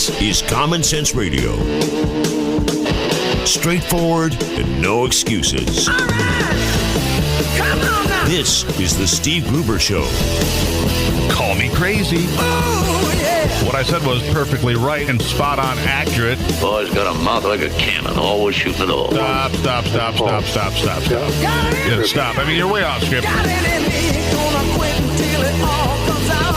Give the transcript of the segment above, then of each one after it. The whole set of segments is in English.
This is Common Sense Radio. Straightforward and no excuses. All right. Come on now. This is the Steve Gruber Show. Call me crazy. Oh, yeah. What I said was perfectly right and spot on accurate. Boy's got a mouth like a cannon, always shooting it all. Stop. Got it Yeah, stop. I mean, you're way off script. Got it in me. Gonna quit until it all comes out.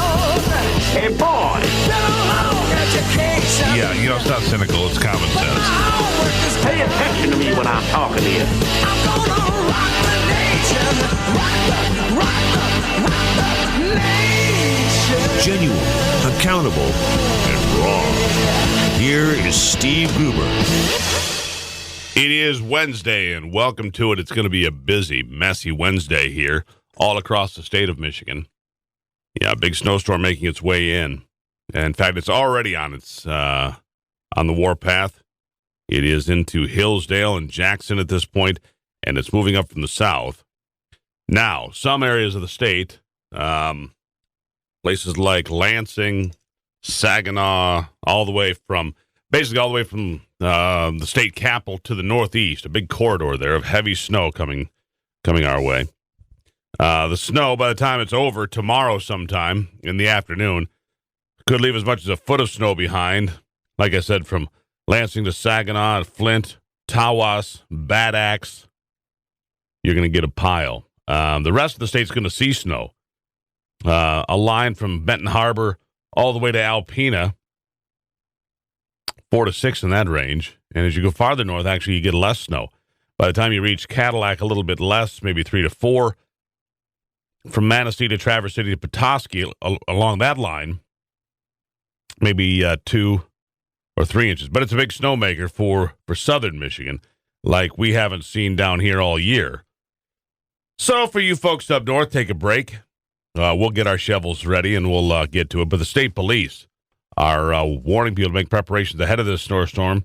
Hey, boy! Been a long education. Yeah, you know, it's not cynical. It's common sense. Pay attention to me when I'm talking to you. I'm gonna rock the nation. Rock the nation. Genuine, accountable, and raw. Here is Steve Gruber. It is Wednesday, and welcome to it. It's going to be a busy, messy Wednesday here all across the state of Michigan. Yeah, a big snowstorm making its way in. In fact, it's already on the warpath. It is into Hillsdale and Jackson at this point, and it's moving up from the south. Now, some areas of the state, places like Lansing, Saginaw, all the way from the state capital to the northeast, a big corridor there of heavy snow coming our way. The snow, by the time it's over tomorrow sometime in the afternoon, could leave as much as a foot of snow behind. Like I said, from Lansing to Saginaw, Flint, Tawas, Bad Axe, you're going to get a pile. The rest of the state's going to see snow. A line from Benton Harbor all the way to Alpena, 4 to 6 in that range. And as you go farther north, actually, you get less snow. By the time you reach Cadillac, a little bit less, maybe 3 to 4. From Manistee to Traverse City to Petoskey, along that line, maybe 2 or 3 inches. But it's a big snowmaker for southern Michigan, like we haven't seen down here all year. So for you folks up north, take a break. We'll get our shovels ready, and we'll get to it. But the state police are warning people to make preparations ahead of this snowstorm.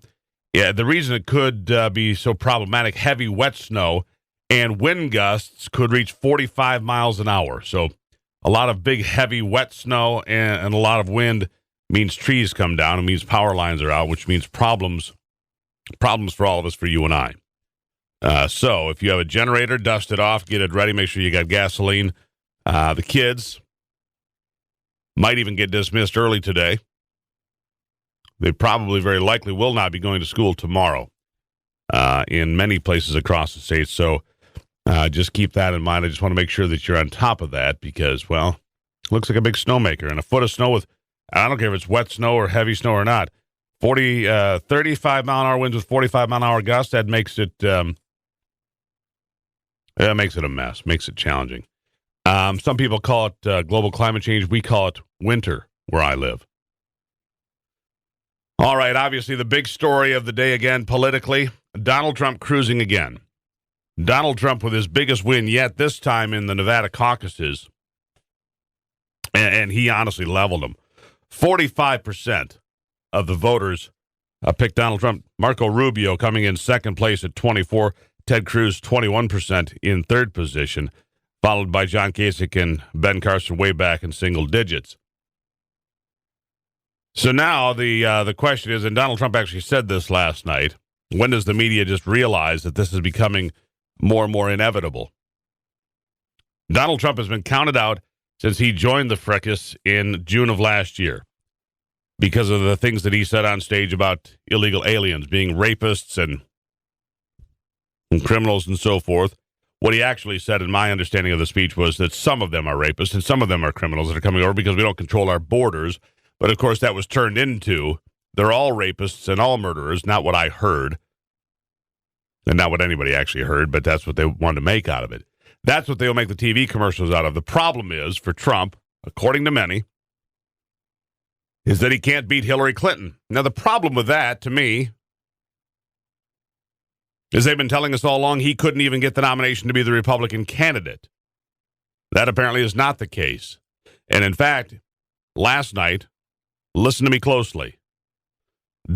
Yeah, the reason it could be so problematic, heavy, wet snow, and wind gusts could reach 45 miles an hour. So a lot of big, heavy, wet snow and a lot of wind means trees come down. It means power lines are out, which means problems for all of us, for you and I. So if you have a generator, dust it off, get it ready, make sure you got gasoline. The kids might even get dismissed early today. They probably very likely will not be going to school tomorrow in many places across the state. So just keep that in mind. I just want to make sure that you're on top of that because, well, it looks like a big snowmaker. And a foot of snow with, I don't care if it's wet snow or heavy snow or not, 35-mile-an-hour winds with 45-mile-an-hour gusts, that makes it a mess, makes it challenging. Some people call it global climate change. We call it winter where I live. All right, obviously the big story of the day again politically, Donald Trump cruising again. Donald Trump with his biggest win yet, this time in the Nevada caucuses, and he honestly leveled them. 45% of the voters picked Donald Trump. Marco Rubio coming in second place at 24%. Ted Cruz, 21% in third position, followed by John Kasich and Ben Carson way back in single digits. So now the question is, and Donald Trump actually said this last night, when does the media just realize that this is becoming more and more inevitable? Donald Trump has been counted out since he joined the fracas in June of last year because of the things that he said on stage about illegal aliens being rapists and criminals and so forth. What he actually said, in my understanding of the speech, was that some of them are rapists and some of them are criminals that are coming over because we don't control our borders. But, of course, that was turned into they're all rapists and all murderers, not what I heard, and not what anybody actually heard, but that's what they wanted to make out of it. That's what they'll make the TV commercials out of. The problem is, for Trump, according to many, is that he can't beat Hillary Clinton. Now, the problem with that, to me, is they've been telling us all along he couldn't even get the nomination to be the Republican candidate. That apparently is not the case. And, in fact, last night, listen to me closely,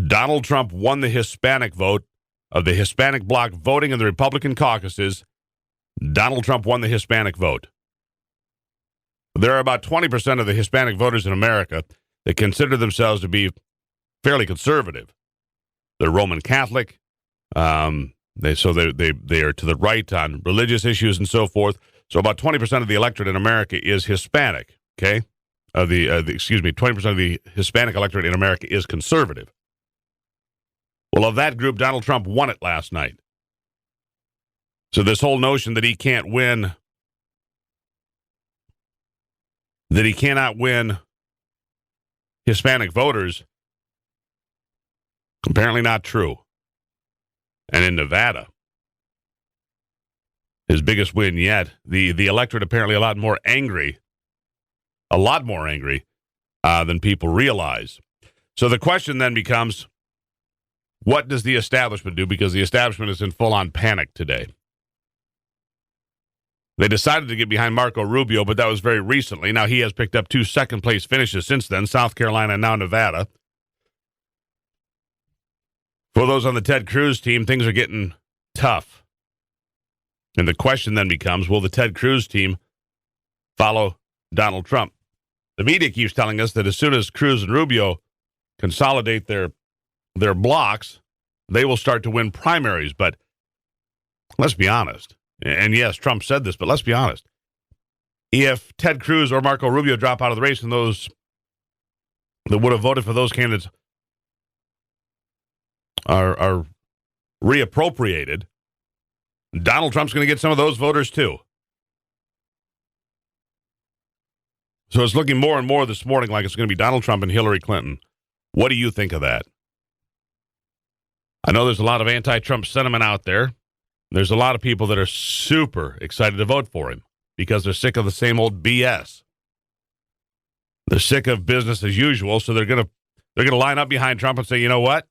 Donald Trump won the Hispanic vote of the Hispanic bloc voting in the Republican caucuses. Donald Trump won the Hispanic vote. There are about 20% of the Hispanic voters in America that consider themselves to be fairly conservative. They're Roman Catholic. They are to the right on religious issues and so forth. So about 20% of the electorate in America is Hispanic. Okay, 20% of the Hispanic electorate in America is conservative. Well, of that group, Donald Trump won it last night. So this whole notion that he can't win, that he cannot win Hispanic voters, apparently not true. And in Nevada, his biggest win yet, the electorate apparently a lot more angry than people realize. So the question then becomes, what does the establishment do? Because the establishment is in full-on panic today. They decided to get behind Marco Rubio, but that was very recently. Now he has picked up 2 second-place finishes since then, South Carolina and now Nevada. For those on the Ted Cruz team, things are getting tough. And the question then becomes, will the Ted Cruz team follow Donald Trump? The media keeps telling us that as soon as Cruz and Rubio consolidate their blocks, they will start to win primaries. But let's be honest. And yes, Trump said this, but let's be honest. If Ted Cruz or Marco Rubio drop out of the race and those that would have voted for those candidates are reappropriated, Donald Trump's going to get some of those voters too. So it's looking more and more this morning like it's going to be Donald Trump and Hillary Clinton. What do you think of that? I know there's a lot of anti-Trump sentiment out there. There's a lot of people that are super excited to vote for him because they're sick of the same old BS. They're sick of business as usual, so they're going to line up behind Trump and say, you know what?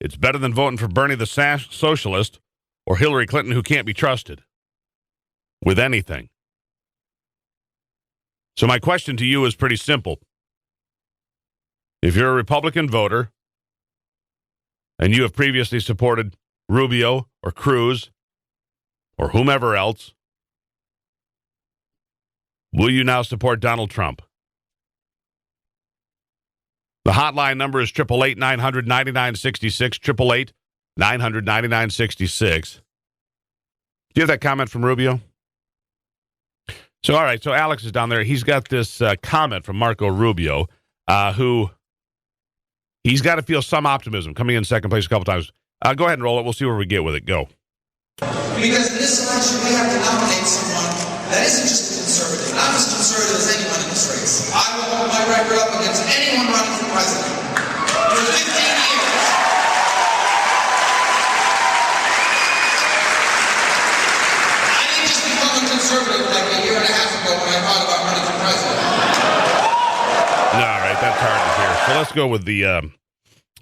It's better than voting for Bernie the socialist or Hillary Clinton, who can't be trusted with anything. So my question to you is pretty simple. If you're a Republican voter and you have previously supported Rubio or Cruz or whomever else, will you now support Donald Trump? The hotline number is 888-900-9966, 888-900-9966. Do you have that comment from Rubio? So, all right, so Alex is down there. He's got this comment from Marco Rubio, who he's got to feel some optimism coming in second place a couple times. Go ahead and roll it. We'll see where we get with it. Go. Because in this election, we have to nominate someone that isn't just a conservative. I'm as conservative as anyone in this race. I will hold my record up against anyone running for president. For 15 years. I didn't just become a conservative like a year and a half ago when I thought about running for president. All right, that's hard to hear. So let's go with the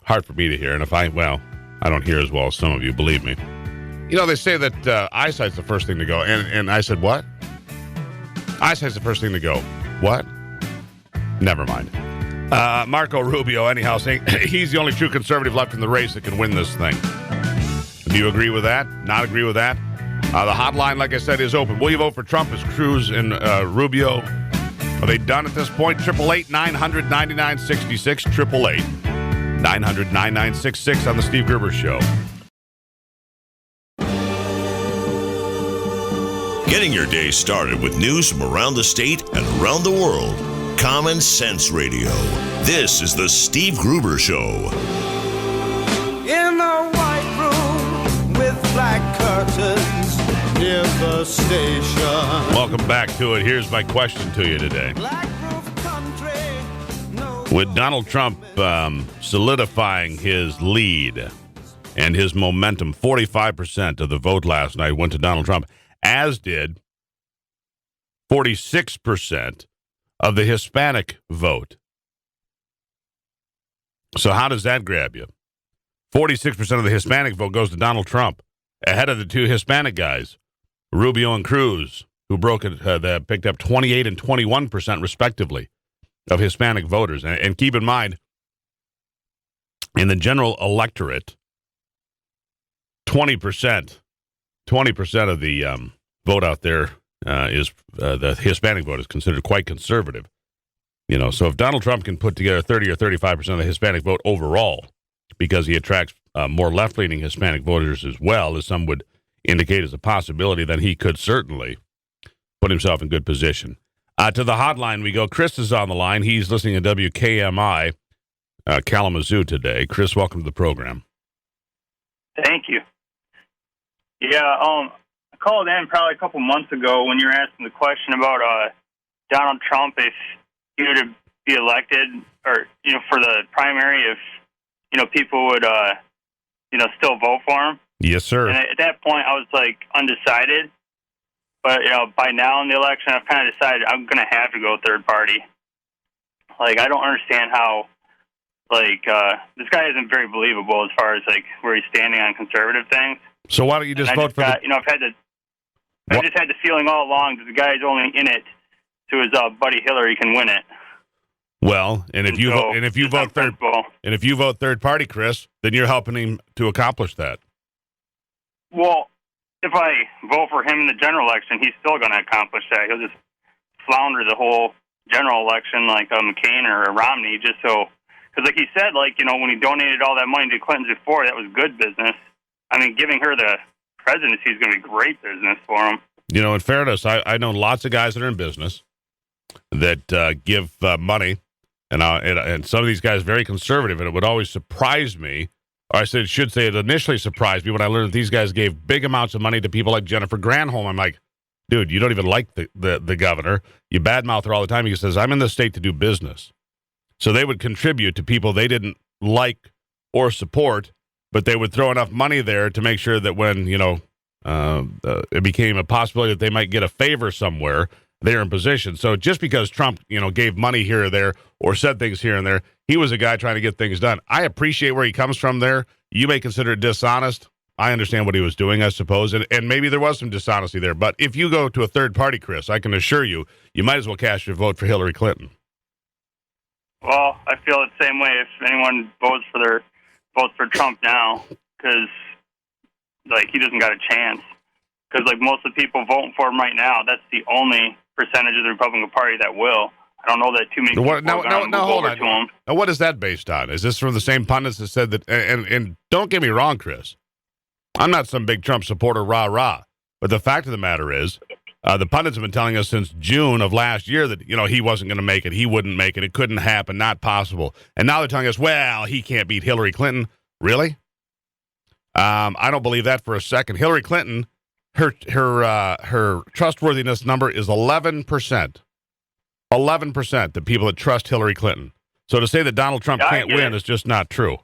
hard for me to hear. And if I don't hear as well as some of you, believe me. You know, they say that eyesight's the first thing to go. And I said, what? Eyesight's the first thing to go. What? Never mind. Marco Rubio, anyhow, saying he's the only true conservative left in the race that can win this thing. Do you agree with that? Not agree with that? The hotline, like I said, is open. Will you vote for Trump as Cruz and Rubio? Are they done at this point? 888-900-9966, 888-900-9966 on the Steve Gruber Show. Getting your day started with news from around the state and around the world. Common Sense Radio. This is the Steve Gruber Show. In a white room with black curtains near the station. Welcome back to it. Here's my question to you today. Black roof country, no. With Donald Trump solidifying his lead and his momentum, 45% of the vote last night went to Donald Trump, as did 46% of the Hispanic vote. So how does that grab you? 46% of the Hispanic vote goes to Donald Trump, ahead of the two Hispanic guys, Rubio and Cruz, who picked up 28 and 21% respectively of Hispanic voters. And keep in mind, in the general electorate, 20% of the vote out there is the Hispanic vote is considered quite conservative. So if Donald Trump can put together 30 or 35% of the Hispanic vote overall, because he attracts more left-leaning Hispanic voters as well, as some would indicate as a possibility, then he could certainly put himself in good position. To the hotline we go. Chris is on the line. He's listening to WKMI Kalamazoo today. Chris, welcome to the program. Thank you. Yeah, I called in probably a couple months ago when you were asking the question about Donald Trump, if he were to be elected, or for the primary, if people would still vote for him. Yes, sir. And at that point, I was undecided. But by now in the election, I've kind of decided I'm going to have to go third party. I don't understand how this guy isn't very believable as far as where he's standing on conservative things. So why don't you just vote for I just had the feeling all along that the guy's only in it so his buddy Hillary can win it. Well, and if you vote third party, Chris, then you're helping him to accomplish that. Well, if I vote for him in the general election, he's still going to accomplish that. He'll just flounder the whole general election like a McCain or a Romney, just so. Because he said, when he donated all that money to Clinton before, that was good business. I mean, giving her the presidency is going to be great business for him. In fairness, I know lots of guys that are in business that give money, and some of these guys are very conservative, and it would always surprise me, or I should say it initially surprised me when I learned that these guys gave big amounts of money to people like Jennifer Granholm. I'm like, dude, you don't even like the governor. You badmouth her all the time. He says, I'm in the state to do business. So they would contribute to people they didn't like or support, but they would throw enough money there to make sure that when, it became a possibility that they might get a favor somewhere, they're in position. So just because Trump, gave money here or there or said things here and there, he was a guy trying to get things done. I appreciate where he comes from there. You may consider it dishonest. I understand what he was doing, I suppose, and maybe there was some dishonesty there. But if you go to a third party, Chris, I can assure you, you might as well cast your vote for Hillary Clinton. Well, I feel the same way if anyone votes for Trump now, because he doesn't got a chance. Because most of the people voting for him right now, that's the only percentage of the Republican Party that will. I don't know that too many people are going to move over to him. Now, what is that based on? Is this from the same pundits that said that? And don't get me wrong, Chris. I'm not some big Trump supporter, rah-rah. But the fact of the matter is, the pundits have been telling us since June of last year that, he wasn't going to make it. He wouldn't make it. It couldn't happen. Not possible. And now they're telling us, well, he can't beat Hillary Clinton. Really? I don't believe that for a second. Hillary Clinton, her trustworthiness number is 11%. 11%, the people that trust Hillary Clinton. So to say that Donald Trump can't win is just not true.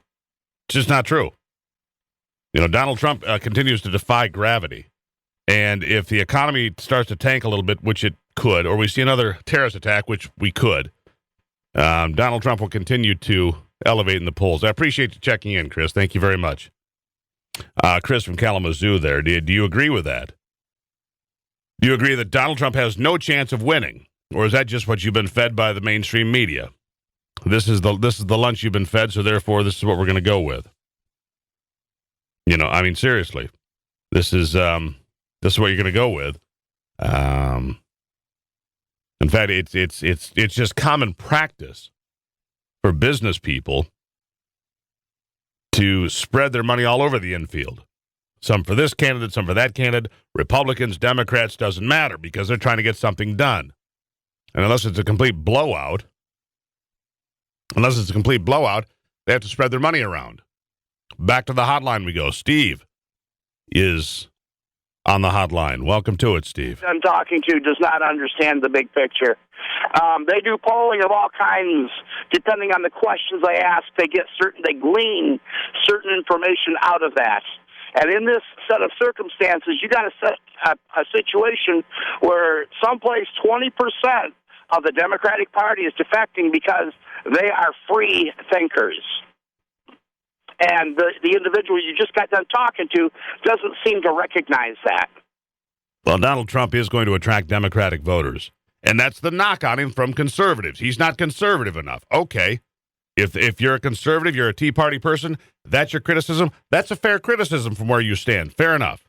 It's just not true. Donald Trump continues to defy gravity. And if the economy starts to tank a little bit, which it could, or we see another terrorist attack, which we could, Donald Trump will continue to elevate in the polls. I appreciate you checking in, Chris. Thank you very much. Chris from Kalamazoo there. Do you agree with that? Do you agree that Donald Trump has no chance of winning? Or is that just what you've been fed by the mainstream media? This is the lunch you've been fed, so therefore this is what we're going to go with. Seriously. This is what you're going to go with. In fact, it's just common practice for business people to spread their money all over the infield. Some for this candidate, some for that candidate. Republicans, Democrats, doesn't matter because they're trying to get something done. And unless it's a complete blowout, they have to spread their money around. Back to the hotline we go. Steve is on the hotline. Welcome to it, Steve. I'm talking to does not understand the big picture. They do polling of all kinds. Depending on the questions they ask, they glean certain information out of that. And in this set of circumstances, you got to set a situation where someplace 20% of the Democratic Party is defecting because they are free thinkers. And the individual you just got done talking to doesn't seem to recognize that. Well, Donald Trump is going to attract Democratic voters. And that's the knock on him from conservatives. He's not conservative enough. Okay. If you're a conservative, you're a Tea Party person, that's your criticism. That's a fair criticism from where you stand. Fair enough.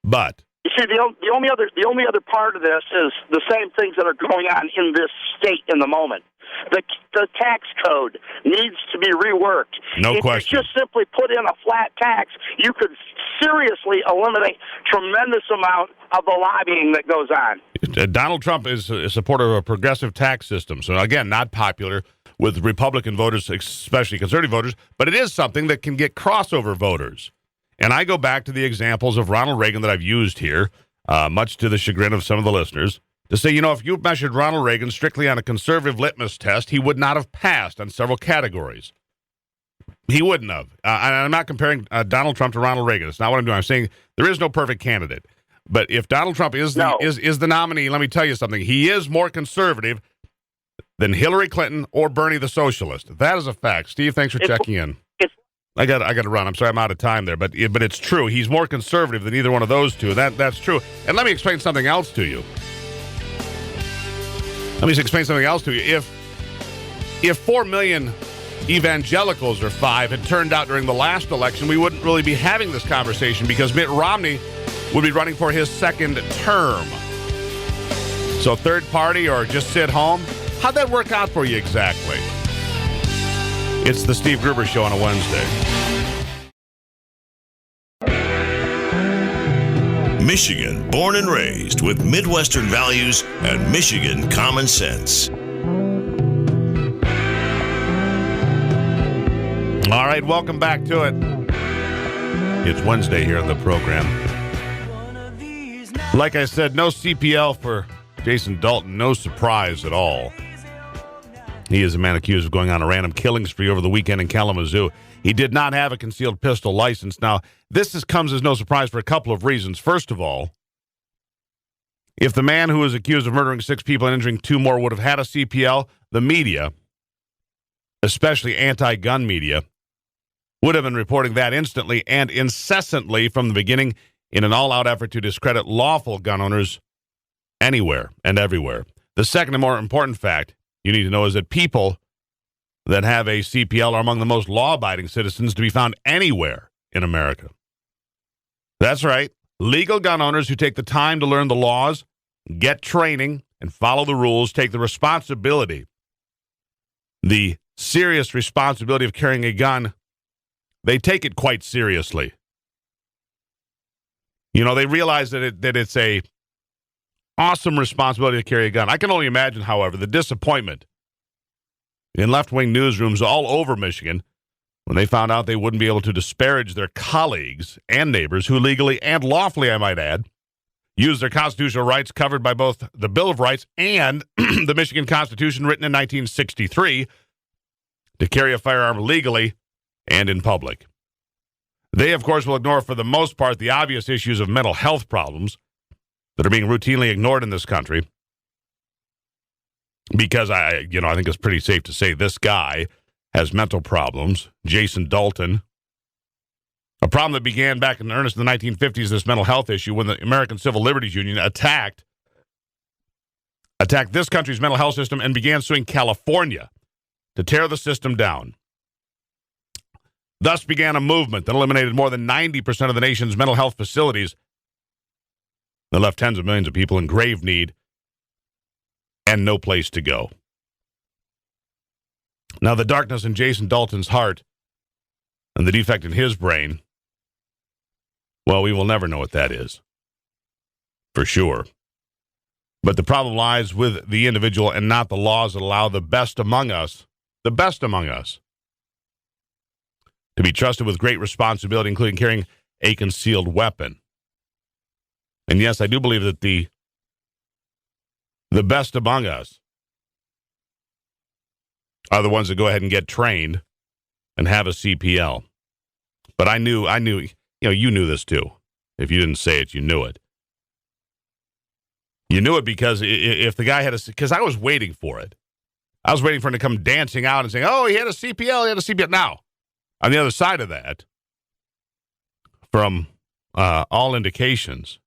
But you see, the only other part of this is the same things that are going on in this state in the moment. The tax code needs to be reworked. No question. If you just simply put in a flat tax, you could seriously eliminate tremendous amount of the lobbying that goes on. Donald Trump is a supporter of a progressive tax system. So, again, not popular with Republican voters, especially conservative voters, but it is something that can get crossover voters. And I go back to the examples of Ronald Reagan that I've used here, much to the chagrin of some of the listeners, to say, if you measured Ronald Reagan strictly on a conservative litmus test, he would not have passed on several categories. He wouldn't have. And I'm not comparing Donald Trump to Ronald Reagan. It's not what I'm doing. I'm saying there is no perfect candidate. But if Donald Trump is the nominee, let me tell you something. He is more conservative than Hillary Clinton or Bernie the Socialist. That is a fact. Steve, thanks for checking in. I got to run. I'm sorry, I'm out of time there, but it's true. He's more conservative than either one of those two. That's true. And let me explain something else to you. If 4 million evangelicals or 5 had turned out during the last election, we wouldn't really be having this conversation because Mitt Romney would be running for his second term. So third party or just sit home? How'd that work out for you exactly? It's the Steve Gruber Show on a Wednesday. Michigan, born and raised with Midwestern values and Michigan common sense. All right, welcome back to it. It's Wednesday here on the program. Like I said, no CPL for Jason Dalton. No surprise at all. He is a man accused of going on a random killing spree over the weekend in Kalamazoo. He did not have a concealed pistol license. Now, this comes as no surprise for a couple of reasons. First of all, if the man who is accused of murdering 6 people and injuring 2 more would have had a CPL, the media, especially anti-gun media, would have been reporting that instantly and incessantly from the beginning in an all-out effort to discredit lawful gun owners anywhere and everywhere. The second and more important fact you need to know is that people that have a CPL are among the most law-abiding citizens to be found anywhere in America. That's right. Legal gun owners who take the time to learn the laws, get training, and follow the rules take the responsibility, the serious responsibility of carrying a gun. They take it quite seriously. They realize that it's a awesome responsibility to carry a gun. I can only imagine, however, the disappointment in left-wing newsrooms all over Michigan when they found out they wouldn't be able to disparage their colleagues and neighbors who legally and lawfully, I might add, use their constitutional rights covered by both the Bill of Rights and the Michigan Constitution written in 1963 to carry a firearm legally and in public. They, of course, will ignore for the most part the obvious issues of mental health problems that are being routinely ignored in this country. Because I think it's pretty safe to say this guy has mental problems, Jason Dalton. A problem that began back in earnest in the 1950s, this mental health issue, when the American Civil Liberties Union attacked this country's mental health system and began suing California to tear the system down. Thus began a movement that eliminated more than 90% of the nation's mental health facilities that left tens of millions of people in grave need and no place to go. Now, the darkness in Jason Dalton's heart and the defect in his brain, well, we will never know what that is, for sure. But the problem lies with the individual and not the laws that allow the best among us, to be trusted with great responsibility, including carrying a concealed weapon. And yes, I do believe that the best among us are the ones that go ahead and get trained and have a CPL. But I knew, you knew this too. If you didn't say it, you knew it. You knew it because if the guy had because I was waiting for it. I was waiting for him to come dancing out and saying, oh, he had a CPL, Now, on the other side of that, from all indications,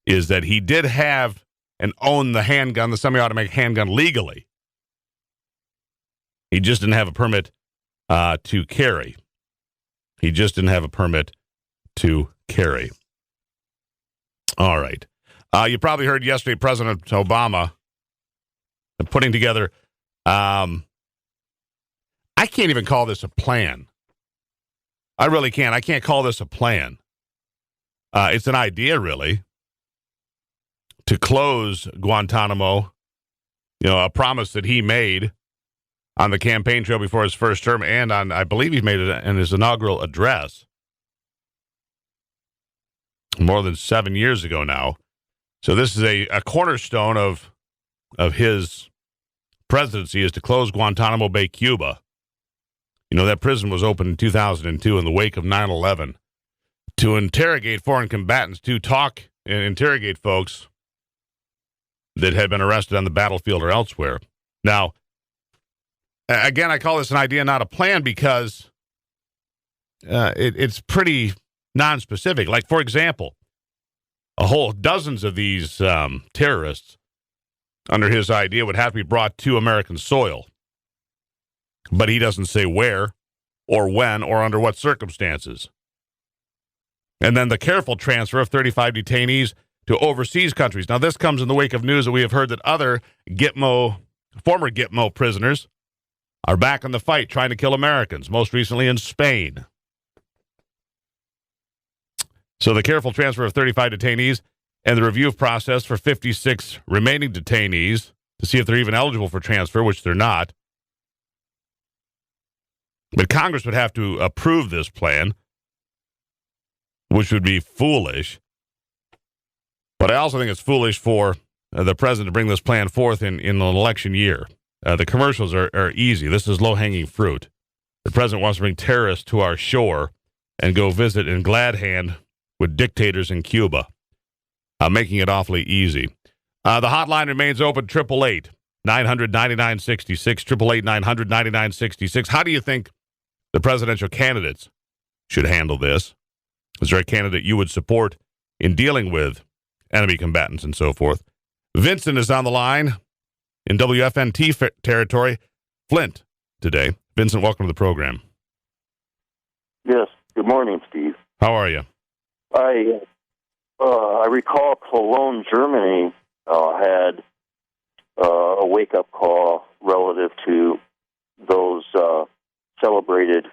is that he did have and own the handgun, the semi-automatic handgun, legally. He just didn't have a permit to carry. All right. You probably heard yesterday President Obama putting together I can't even call this a plan. I really can't. I can't call this a plan. It's an idea, really, to close Guantanamo, a promise that he made on the campaign trail before his first term and on, I believe he made it in his inaugural address more than 7 years ago now. So this is a cornerstone of his presidency, is to close Guantanamo Bay, Cuba. That prison was opened in 2002 in the wake of 9/11 to interrogate foreign combatants, to talk and interrogate folks that had been arrested on the battlefield or elsewhere. Now, again, I call this an idea, not a plan, because it's pretty nonspecific. Like, for example, dozens of these terrorists under his idea would have to be brought to American soil. But he doesn't say where or when or under what circumstances. And then the careful transfer of 35 detainees to overseas countries. Now, this comes in the wake of news that we have heard that other former Gitmo prisoners are back in the fight trying to kill Americans, most recently in Spain. So the careful transfer of 35 detainees and the review process for 56 remaining detainees to see if they're even eligible for transfer, which they're not. But Congress would have to approve this plan, which would be foolish. But I also think it's foolish for the president to bring this plan forth in an election year. The commercials are easy. This is low-hanging fruit. The president wants to bring terrorists to our shore and go visit in glad hand with dictators in Cuba, making it awfully easy. The hotline remains open, 888-900-9966, 888-900-9966. How do you think the presidential candidates should handle this? Is there a candidate you would support in dealing with enemy combatants and so forth? Vincent is on the line in WFNT territory, Flint, today. Vincent, welcome to the program. Yes. Good morning, Steve. How are you? I recall Cologne, Germany had a wake-up call relative to those celebrated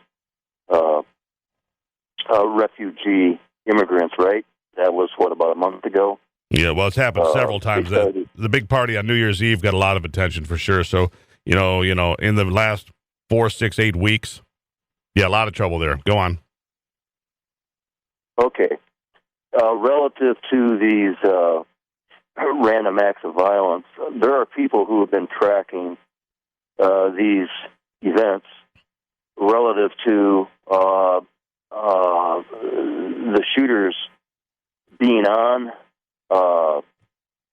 refugee immigrants, right? That was, about a month ago? Yeah, well, it's happened several times. The big party on New Year's Eve got a lot of attention for sure. So, in the last 4, 6, 8 weeks, a lot of trouble there. Go on. Okay. Relative to these random acts of violence, there are people who have been tracking these events relative to the shooters being on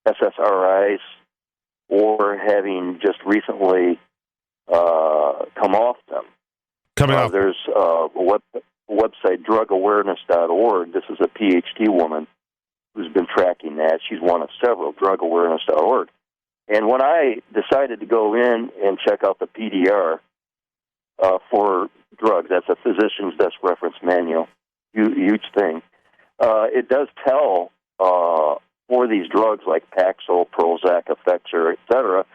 SSRIs or having just recently come off them. There's a website, drugawareness.org. This is a PhD woman who's been tracking that. She's one of several, drugawareness.org. And when I decided to go in and check out the PDR for drugs, that's a physician's desk reference manual, huge thing. It does tell for these drugs like Paxil, Prozac, Effexor, etc.,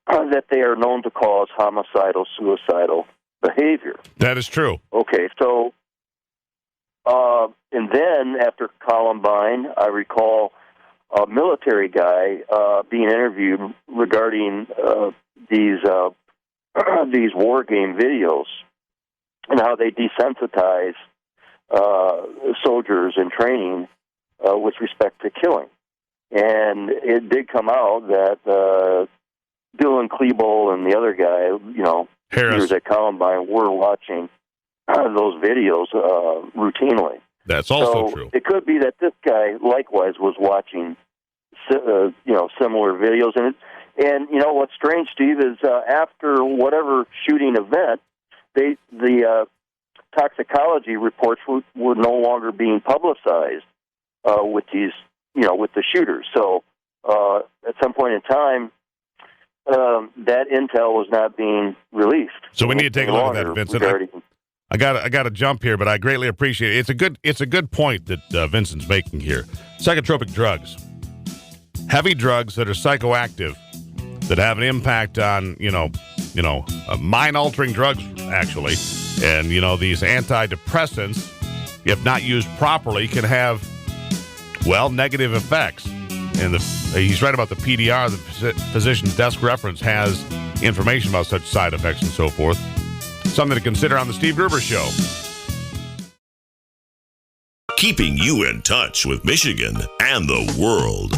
that they are known to cause homicidal, suicidal behavior. That is true. Okay, so, and then after Columbine, I recall a military guy being interviewed regarding these war game videos and how they desensitize soldiers in training with respect to killing. And it did come out that Dylan Klebold and the other guy, Harris at Columbine, were watching those videos routinely. That's also true. It could be that this guy likewise was watching, similar videos. And what's strange, Steve, is after whatever shooting event, the toxicology reports were no longer being publicized with these, with the shooters. So at some point in time, that intel was not being released. So we need to take a look at that, Vincent. I got to jump here, but I greatly appreciate it. It's a good point that Vincent's making here. Psychotropic drugs, heavy drugs that are psychoactive, that have an impact on mind-altering drugs, actually. And, these antidepressants, if not used properly, can have, negative effects. And he's right about the PDR, the physician's desk reference, has information about such side effects and so forth. Something to consider on the Steve Gruber Show. Keeping you in touch with Michigan and the world.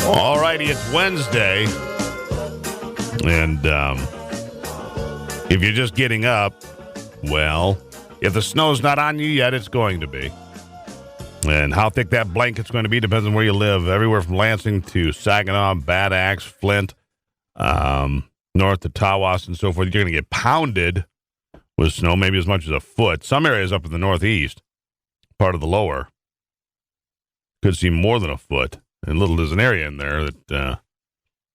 All righty, it's Wednesday. And if you're just getting up, if the snow's not on you yet, it's going to be. And how thick that blanket's going to be depends on where you live. Everywhere from Lansing to Saginaw, Bad Axe, Flint, north to Tawas and so forth. You're going to get pounded with snow, maybe as much as a foot. Some areas up in the northeast, part of the lower, could see more than a foot. And there's an area in there that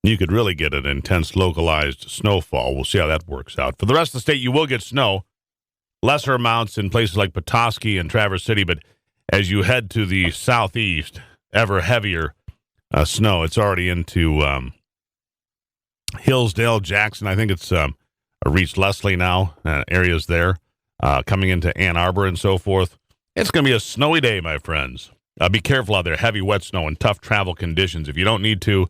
you could really get an intense localized snowfall. We'll see how that works out. For the rest of the state, you will get snow. Lesser amounts in places like Petoskey and Traverse City, but as you head to the southeast, ever heavier snow. It's already into Hillsdale, Jackson. I think it's reached Leslie now, areas there, coming into Ann Arbor and so forth. It's going to be a snowy day, my friends. Be careful out there. Heavy, wet snow and tough travel conditions. If you don't need to,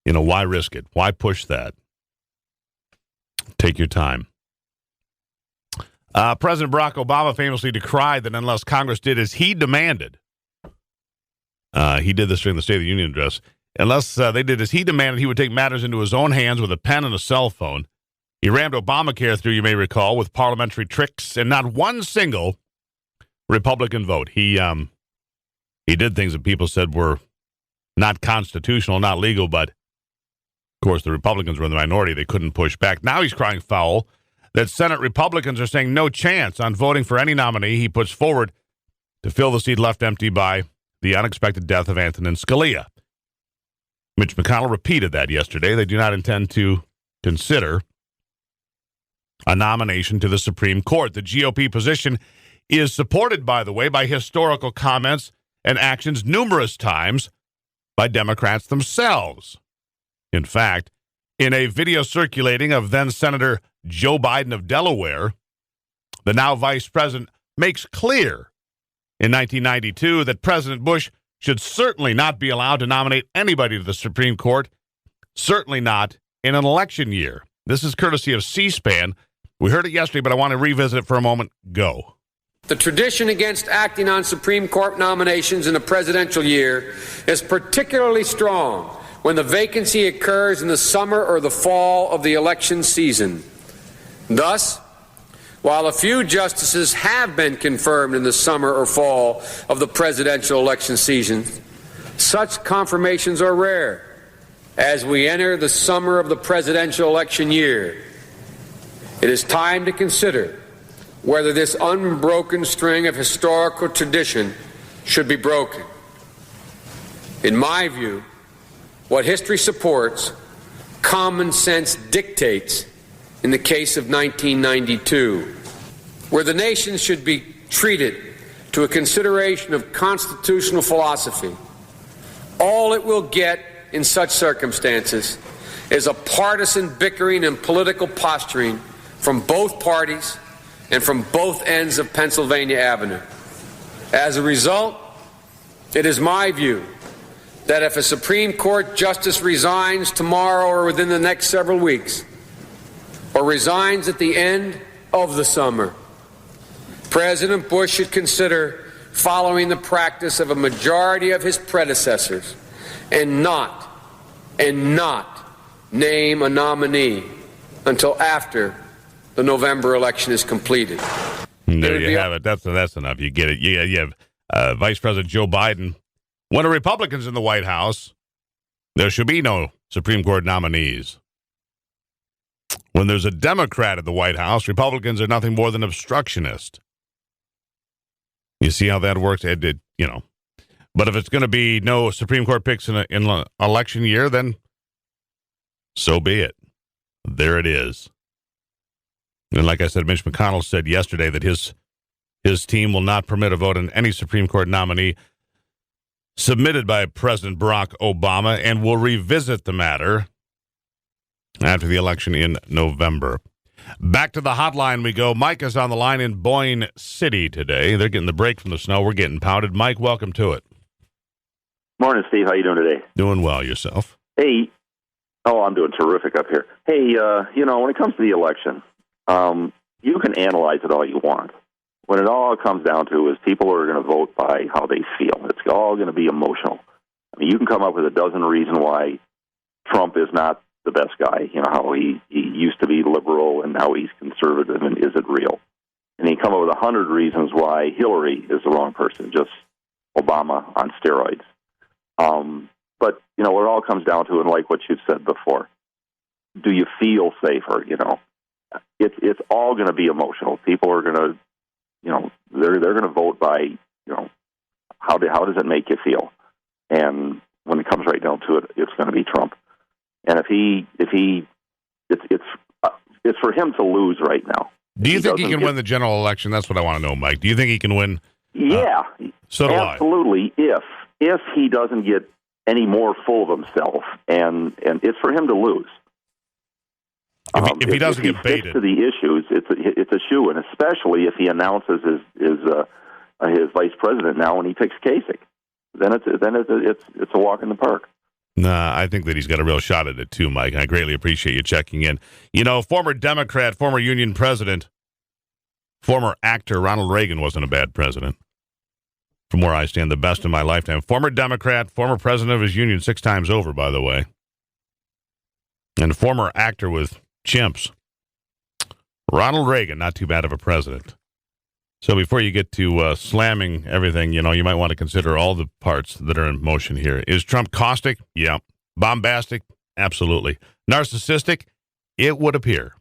why risk it? Why push that? Take your time. President Barack Obama famously decried that unless Congress did as he demanded, he did this during the State of the Union address, unless they did as he demanded, he would take matters into his own hands with a pen and a cell phone. He rammed Obamacare through, you may recall, with parliamentary tricks and not one single Republican vote. He did things that people said were not constitutional, not legal, but, of course, the Republicans were in the minority. They couldn't push back. Now he's crying foul that Senate Republicans are saying no chance on voting for any nominee he puts forward to fill the seat left empty by the unexpected death of Antonin Scalia. Mitch McConnell repeated that yesterday. They do not intend to consider a nomination to the Supreme Court. The GOP position is supported, by the way, by historical comments and actions numerous times by Democrats themselves. In fact, in a video circulating of then-Senator Joe Biden of Delaware, the now vice president makes clear in 1992 that President Bush should certainly not be allowed to nominate anybody to the Supreme Court, certainly not in an election year. This is courtesy of C-SPAN. We heard it yesterday, but I want to revisit it for a moment. Go. The tradition against acting on Supreme Court nominations in a presidential year is particularly strong when the vacancy occurs in the summer or the fall of the election season. Thus, while a few justices have been confirmed in the summer or fall of the presidential election season, such confirmations are rare as we enter the summer of the presidential election year. It is time to consider whether this unbroken string of historical tradition should be broken. In my view, what history supports, common sense dictates in the case of 1992, where the nation should be treated to a consideration of constitutional philosophy. All it will get in such circumstances is a partisan bickering and political posturing from both parties and from both ends of Pennsylvania Avenue. As a result, it is my view that if a Supreme Court justice resigns tomorrow or within the next several weeks, or resigns at the end of the summer, President Bush should consider following the practice of a majority of his predecessors and not name a nominee until after the November election is completed. There you have it. That's enough. You get it. You have Vice President Joe Biden. When a Republican's in the White House, there should be no Supreme Court nominees. When there's a Democrat at the White House, Republicans are nothing more than obstructionists. You see how that works? But if it's going to be no Supreme Court picks in an election year, then so be it. There it is. And like I said, Mitch McConnell said yesterday that his team will not permit a vote on any Supreme Court nominee submitted by President Barack Obama and will revisit the matter after the election in November. Back to the hotline we go. Mike is on the line in Boyne City today. They're getting the break from the snow. We're getting pounded. Mike, welcome to it. Morning, Steve. How you doing today? Doing well. Yourself? Hey. Oh, I'm doing terrific up here. Hey, when it comes to the election, you can analyze it all you want. When it all comes down to is people are going to vote by how they feel. It's all going to be emotional. I mean, you can come up with a dozen reasons why Trump is not the best guy. You know, how he used to be liberal and now he's conservative, and is it real? And he come up with 100 reasons why Hillary is the wrong person, just Obama on steroids. But, what it all comes down to, and like what you've said before, do you feel safer? It's all going to be emotional. People are going to, they're going to vote by, how does it make you feel? And when it comes right down to it, it's going to be Trump. And it's for him to lose right now. Do you think he can win the general election? That's what I want to know, Mike. Do you think he can win? Yeah, so do absolutely. If he doesn't get any more full of himself, and it's for him to lose. If he doesn't get baited to the issues, it's a shoe, and especially if he announces his vice president now and he picks Kasich, then it's a walk in the park. Nah, I think that he's got a real shot at it too, Mike. I greatly appreciate you checking in. Former Democrat, former union president, former actor Ronald Reagan wasn't a bad president. From where I stand, the best in my lifetime. Former Democrat, former president of his union 6 times over, by the way. And former actor with chimps. Ronald Reagan, not too bad of a president. So before you get to slamming everything, you might want to consider all the parts that are in motion here. Is Trump caustic? Yeah. Bombastic? Absolutely. Narcissistic? It would appear.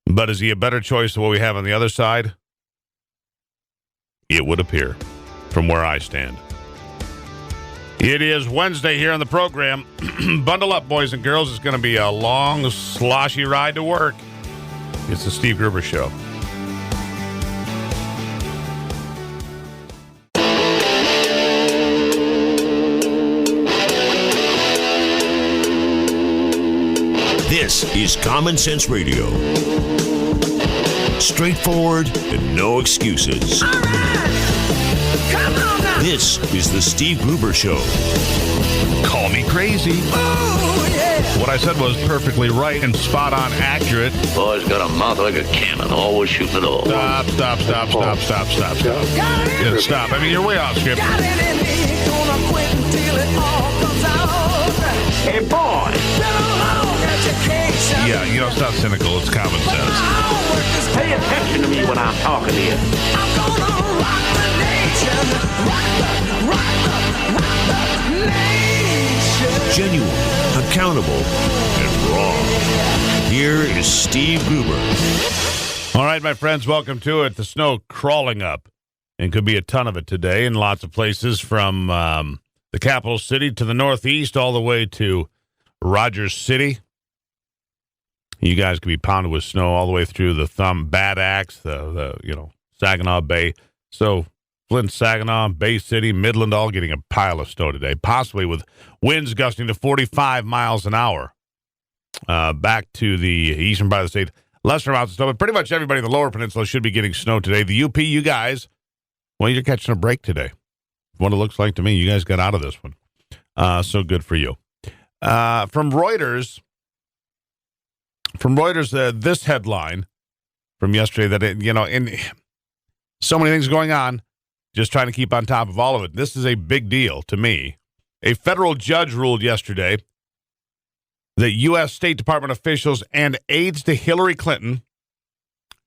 But is he a better choice than what we have on the other side? It would appear, from where I stand. It is Wednesday here on the program. Bundle up, boys and girls. It's going to be a long, sloshy ride to work. It's the Steve Gruber Show. This is Common Sense Radio. Straightforward and no excuses. All right. Come on now. This is the Steve Gruber Show. Call me crazy. Oh, yeah. What I said was perfectly right and spot on accurate. Boy's got a mouth like a cannon, always shooting it all. Stop. Yeah, stop. I mean, you're way off script. Got it in me. Gonna quit until it all comes out. Hey, boy! Been a long education. Yeah, it's not cynical. It's common sense. Pay attention to me when I'm talking to you. I'm gonna rock the nation. Rock the nation. Genuine, accountable, and raw. Here is Steve Gruber. All right, my friends, welcome to it. The snow crawling up, and could be a ton of it today in lots of places, from the capital city to the northeast, all the way to Rogers City. You guys could be pounded with snow all the way through the Bad Axe, the Saginaw Bay. So Flint, Saginaw, Bay City, Midland, all getting a pile of snow today, possibly with winds gusting to 45 miles an hour. Back to the eastern part of the state, lesser amounts of snow, but pretty much everybody in the lower peninsula should be getting snow today. The UP, you guys, well, you're catching a break today. What it looks like to me, you guys got out of this one. So good for you. From Reuters, this headline from yesterday that, in so many things going on, just trying to keep on top of all of it. This is a big deal to me. A federal judge ruled yesterday that U.S. State Department officials and aides to Hillary Clinton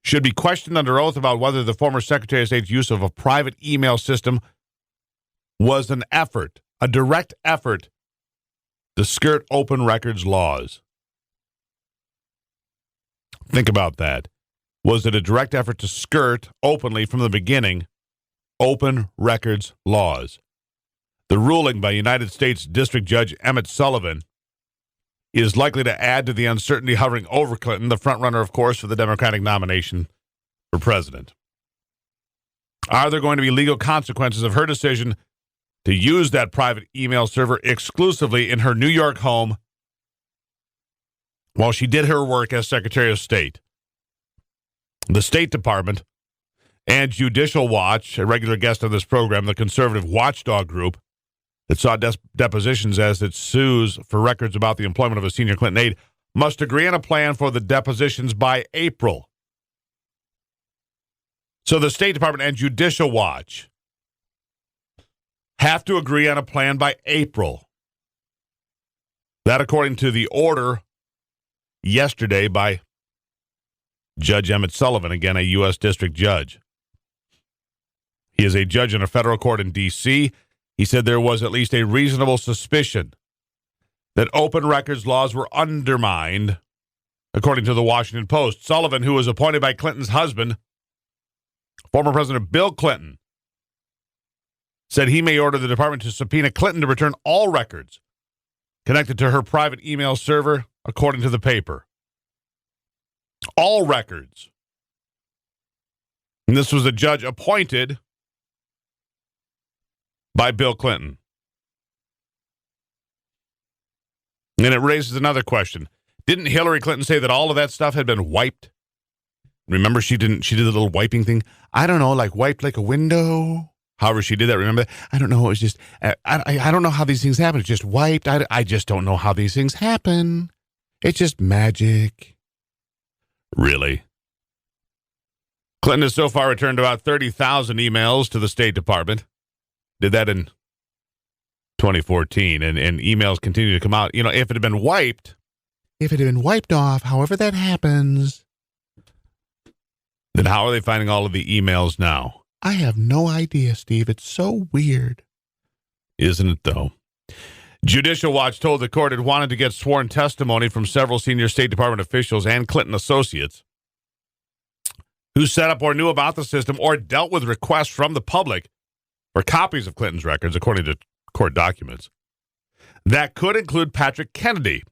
should be questioned under oath about whether the former Secretary of State's use of a private email system was an effort, a direct effort, to skirt open records laws. Think about that. Was it a direct effort to skirt openly from the beginning open records laws? The ruling by United States District Judge Emmett Sullivan is likely to add to the uncertainty hovering over Clinton, the frontrunner, of course, for the Democratic nomination for president. Are there going to be legal consequences of her decision to use that private email server exclusively in her New York home while she did her work as Secretary of State? The State Department and Judicial Watch, a regular guest on this program, the conservative watchdog group that saw depositions as it sues for records about the employment of a senior Clinton aide, must agree on a plan for the depositions by April. So the State Department and Judicial Watch have to agree on a plan by April. That, according to the order yesterday by Judge Emmett Sullivan, again, a U.S. District Judge. He is a judge in a federal court in D.C. He said there was at least a reasonable suspicion that open records laws were undermined, according to the Washington Post. Sullivan, who was appointed by Clinton's husband, former President Bill Clinton, said he may order the department to subpoena Clinton to return all records connected to her private email server, according to the paper. All records. And this was a judge appointed by Bill Clinton. And it raises another question. Didn't Hillary Clinton say that all of that stuff had been wiped? Remember, she did the little wiping thing? I don't know, like wiped like a window. However she did that, remember? I don't know, it was just, I don't know how these things happen. It's just wiped. I just don't know how these things happen. It's just magic. Really? Clinton has so far returned about 30,000 emails to the State Department. Did that in 2014, and emails continue to come out. You know, if it had been wiped off, however that happens, then how are they finding all of the emails now? I have no idea, Steve. It's so weird. Isn't it, though? Judicial Watch told the court it wanted to get sworn testimony from several senior State Department officials and Clinton associates who set up or knew about the system or dealt with requests from the public for copies of Clinton's records, according to court documents. That could include Patrick Kennedy,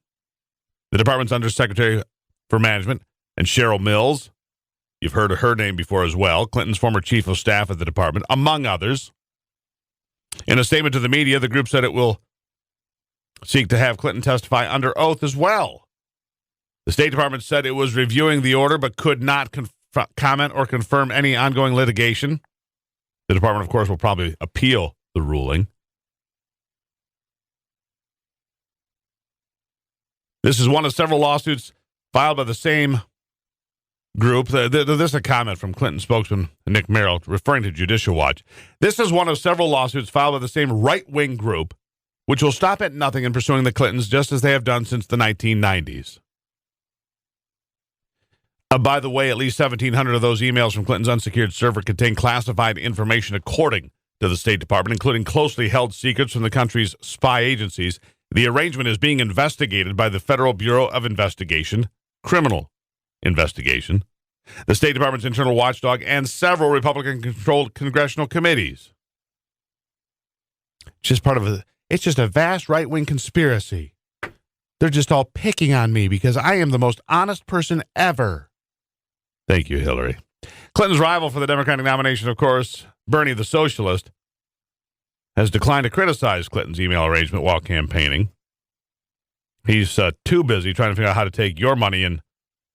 the department's undersecretary for management, and Cheryl Mills. You've heard of her name before as well, Clinton's former chief of staff at the department, among others. In a statement to the media, the group said it will seek to have Clinton testify under oath as well. The State Department said it was reviewing the order but could not comment or confirm any ongoing litigation. The department, of course, will probably appeal the ruling. This is one of several lawsuits filed by the same group. This is a comment from Clinton spokesman Nick Merrill referring to Judicial Watch. This is one of several lawsuits filed by the same right-wing group, which will stop at nothing in pursuing the Clintons just as they have done since the 1990s. By the way, at least 1,700 of those emails from Clinton's unsecured server contain classified information according to the State Department, including closely held secrets from the country's spy agencies. The arrangement is being investigated by the Federal Bureau of Investigation, Criminal Investigation, the State Department's internal watchdog, and several Republican-controlled congressional committees. It's just a vast right-wing conspiracy. They're just all picking on me because I am the most honest person ever. Thank you, Hillary. Clinton's rival for the Democratic nomination, of course, Bernie the Socialist, has declined to criticize Clinton's email arrangement while campaigning. He's too busy trying to figure out how to take your money and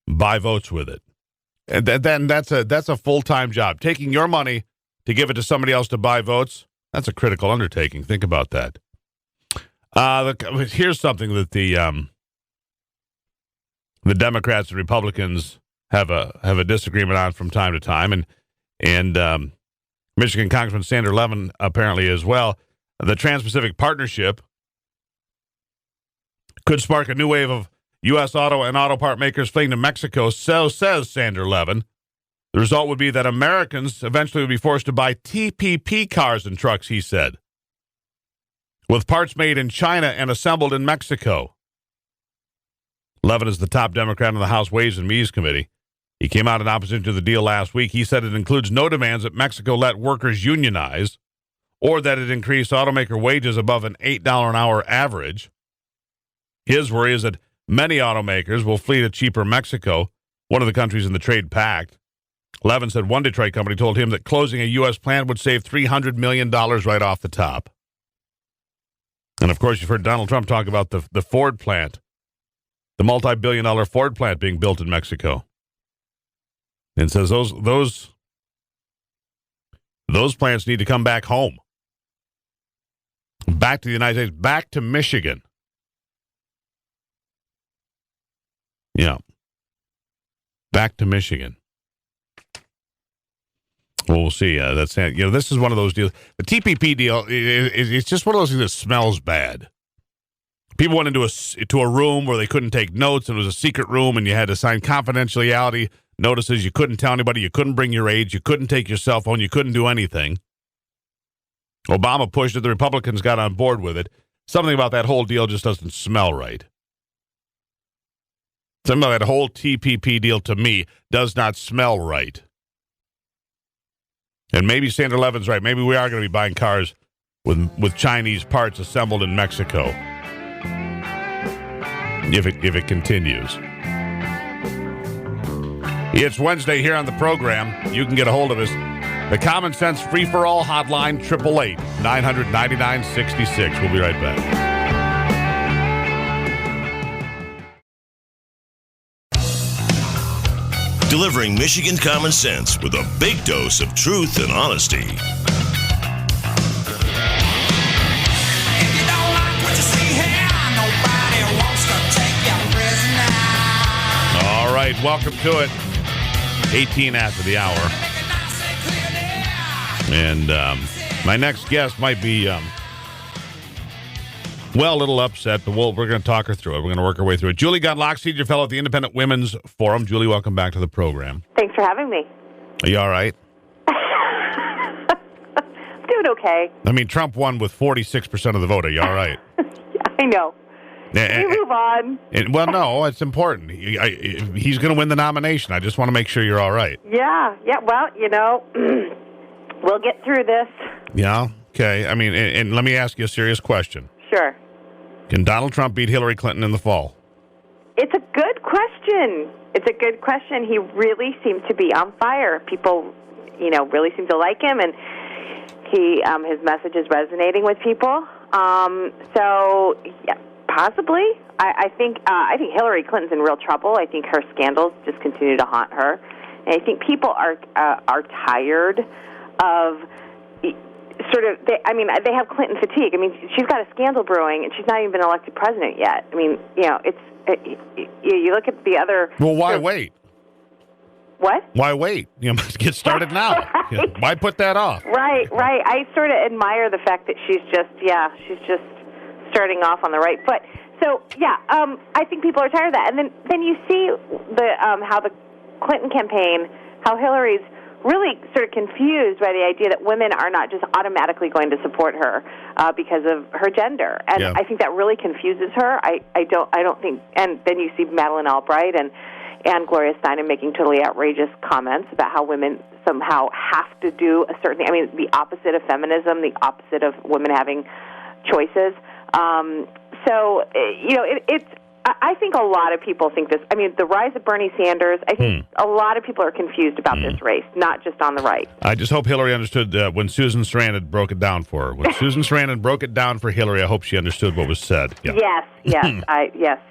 buy votes with it. And then that's a full-time job. Taking your money to give it to somebody else to buy votes, that's a critical undertaking. Think about that. Here's something that the Democrats and Republicans have a disagreement on from time to time, and Michigan Congressman Sander Levin apparently as well. The Trans-Pacific Partnership could spark a new wave of U.S. auto and auto part makers fleeing to Mexico, so says Sander Levin. The result would be that Americans eventually would be forced to buy TPP cars and trucks, he said, with parts made in China and assembled in Mexico. Levin is the top Democrat on the House Ways and Means Committee. He came out in opposition to the deal last week. He said it includes no demands that Mexico let workers unionize or that it increase automaker wages above an $8 an hour average. His worry is that Many automakers will flee to cheaper Mexico, one of the countries in the trade pact. Levin said one Detroit company told him that closing a U.S. plant would save $300 million right off the top. And, of course, you've heard Donald Trump talk about the Ford plant, the multi-billion-dollar Ford plant being built in Mexico. And says those plants need to come back home. Back to the United States, back to Michigan. Yeah. Back to Michigan. Well, we'll see. This is one of those deals. The TPP deal, it's just one of those things that smells bad. People went into a room where they couldn't take notes, and it was a secret room, and you had to sign confidentiality notices. You couldn't tell anybody. You couldn't bring your age. You couldn't take your cell phone. You couldn't do anything. Obama pushed it. The Republicans got on board with it. Something about that whole deal just doesn't smell right. Something about that whole TPP deal, to me, does not smell right. And maybe Sandra Levin's right. Maybe we are going to be buying cars with Chinese parts assembled in Mexico. If it continues. It's Wednesday here on the program. You can get a hold of us. The Common Sense Free-for-All hotline, 888-900-9966. We'll be right back. Delivering Michigan common sense with a big dose of truth and honesty. All right, welcome to it. 18 after the hour. And my next guest might be, a little upset, but we're going to talk her through it. We're going to work our way through it. Julie Gunlock, senior fellow at the Independent Women's Forum. Julie, welcome back to the program. Thanks for having me. Are you all right? Doing okay. I mean, Trump won with 46% of the vote. Are you all right? I know. We move on. No, it's important. He's going to win the nomination. I just want to make sure you're all right. Yeah. Well, we'll get through this. Yeah. Okay. I mean, and let me ask you a serious question. Sure. Can Donald Trump beat Hillary Clinton in the fall? It's a good question. He really seems to be on fire. People, really seem to like him, and his message is resonating with people. So, yeah, possibly. I think Hillary Clinton's in real trouble. I think her scandals just continue to haunt her, and I think people are tired of. They have Clinton fatigue. I mean, she's got a scandal brewing, and she's not even been elected president yet. I mean, you look at the other... Well, why wait? What? Why wait? Get started now. Right. Why put that off? Right. I sort of admire the fact that she's just starting off on the right foot. So, I think people are tired of that. And then you see how the Clinton campaign, how Hillary's really sort of confused by the idea that women are not just automatically going to support her because of her gender, and I think that really confuses her. I don't think. And then you see Madeleine Albright and Gloria Steinem making totally outrageous comments about how women somehow have to do a certain thing. I mean, the opposite of feminism, the opposite of women having choices. It's. I think a lot of people think this. I mean, the rise of Bernie Sanders, I think a lot of people are confused about this race, not just on the right. I just hope Hillary understood when Susan Sarandon broke it down for her. When Susan Sarandon broke it down for Hillary, I hope she understood what was said. Yeah. Yes.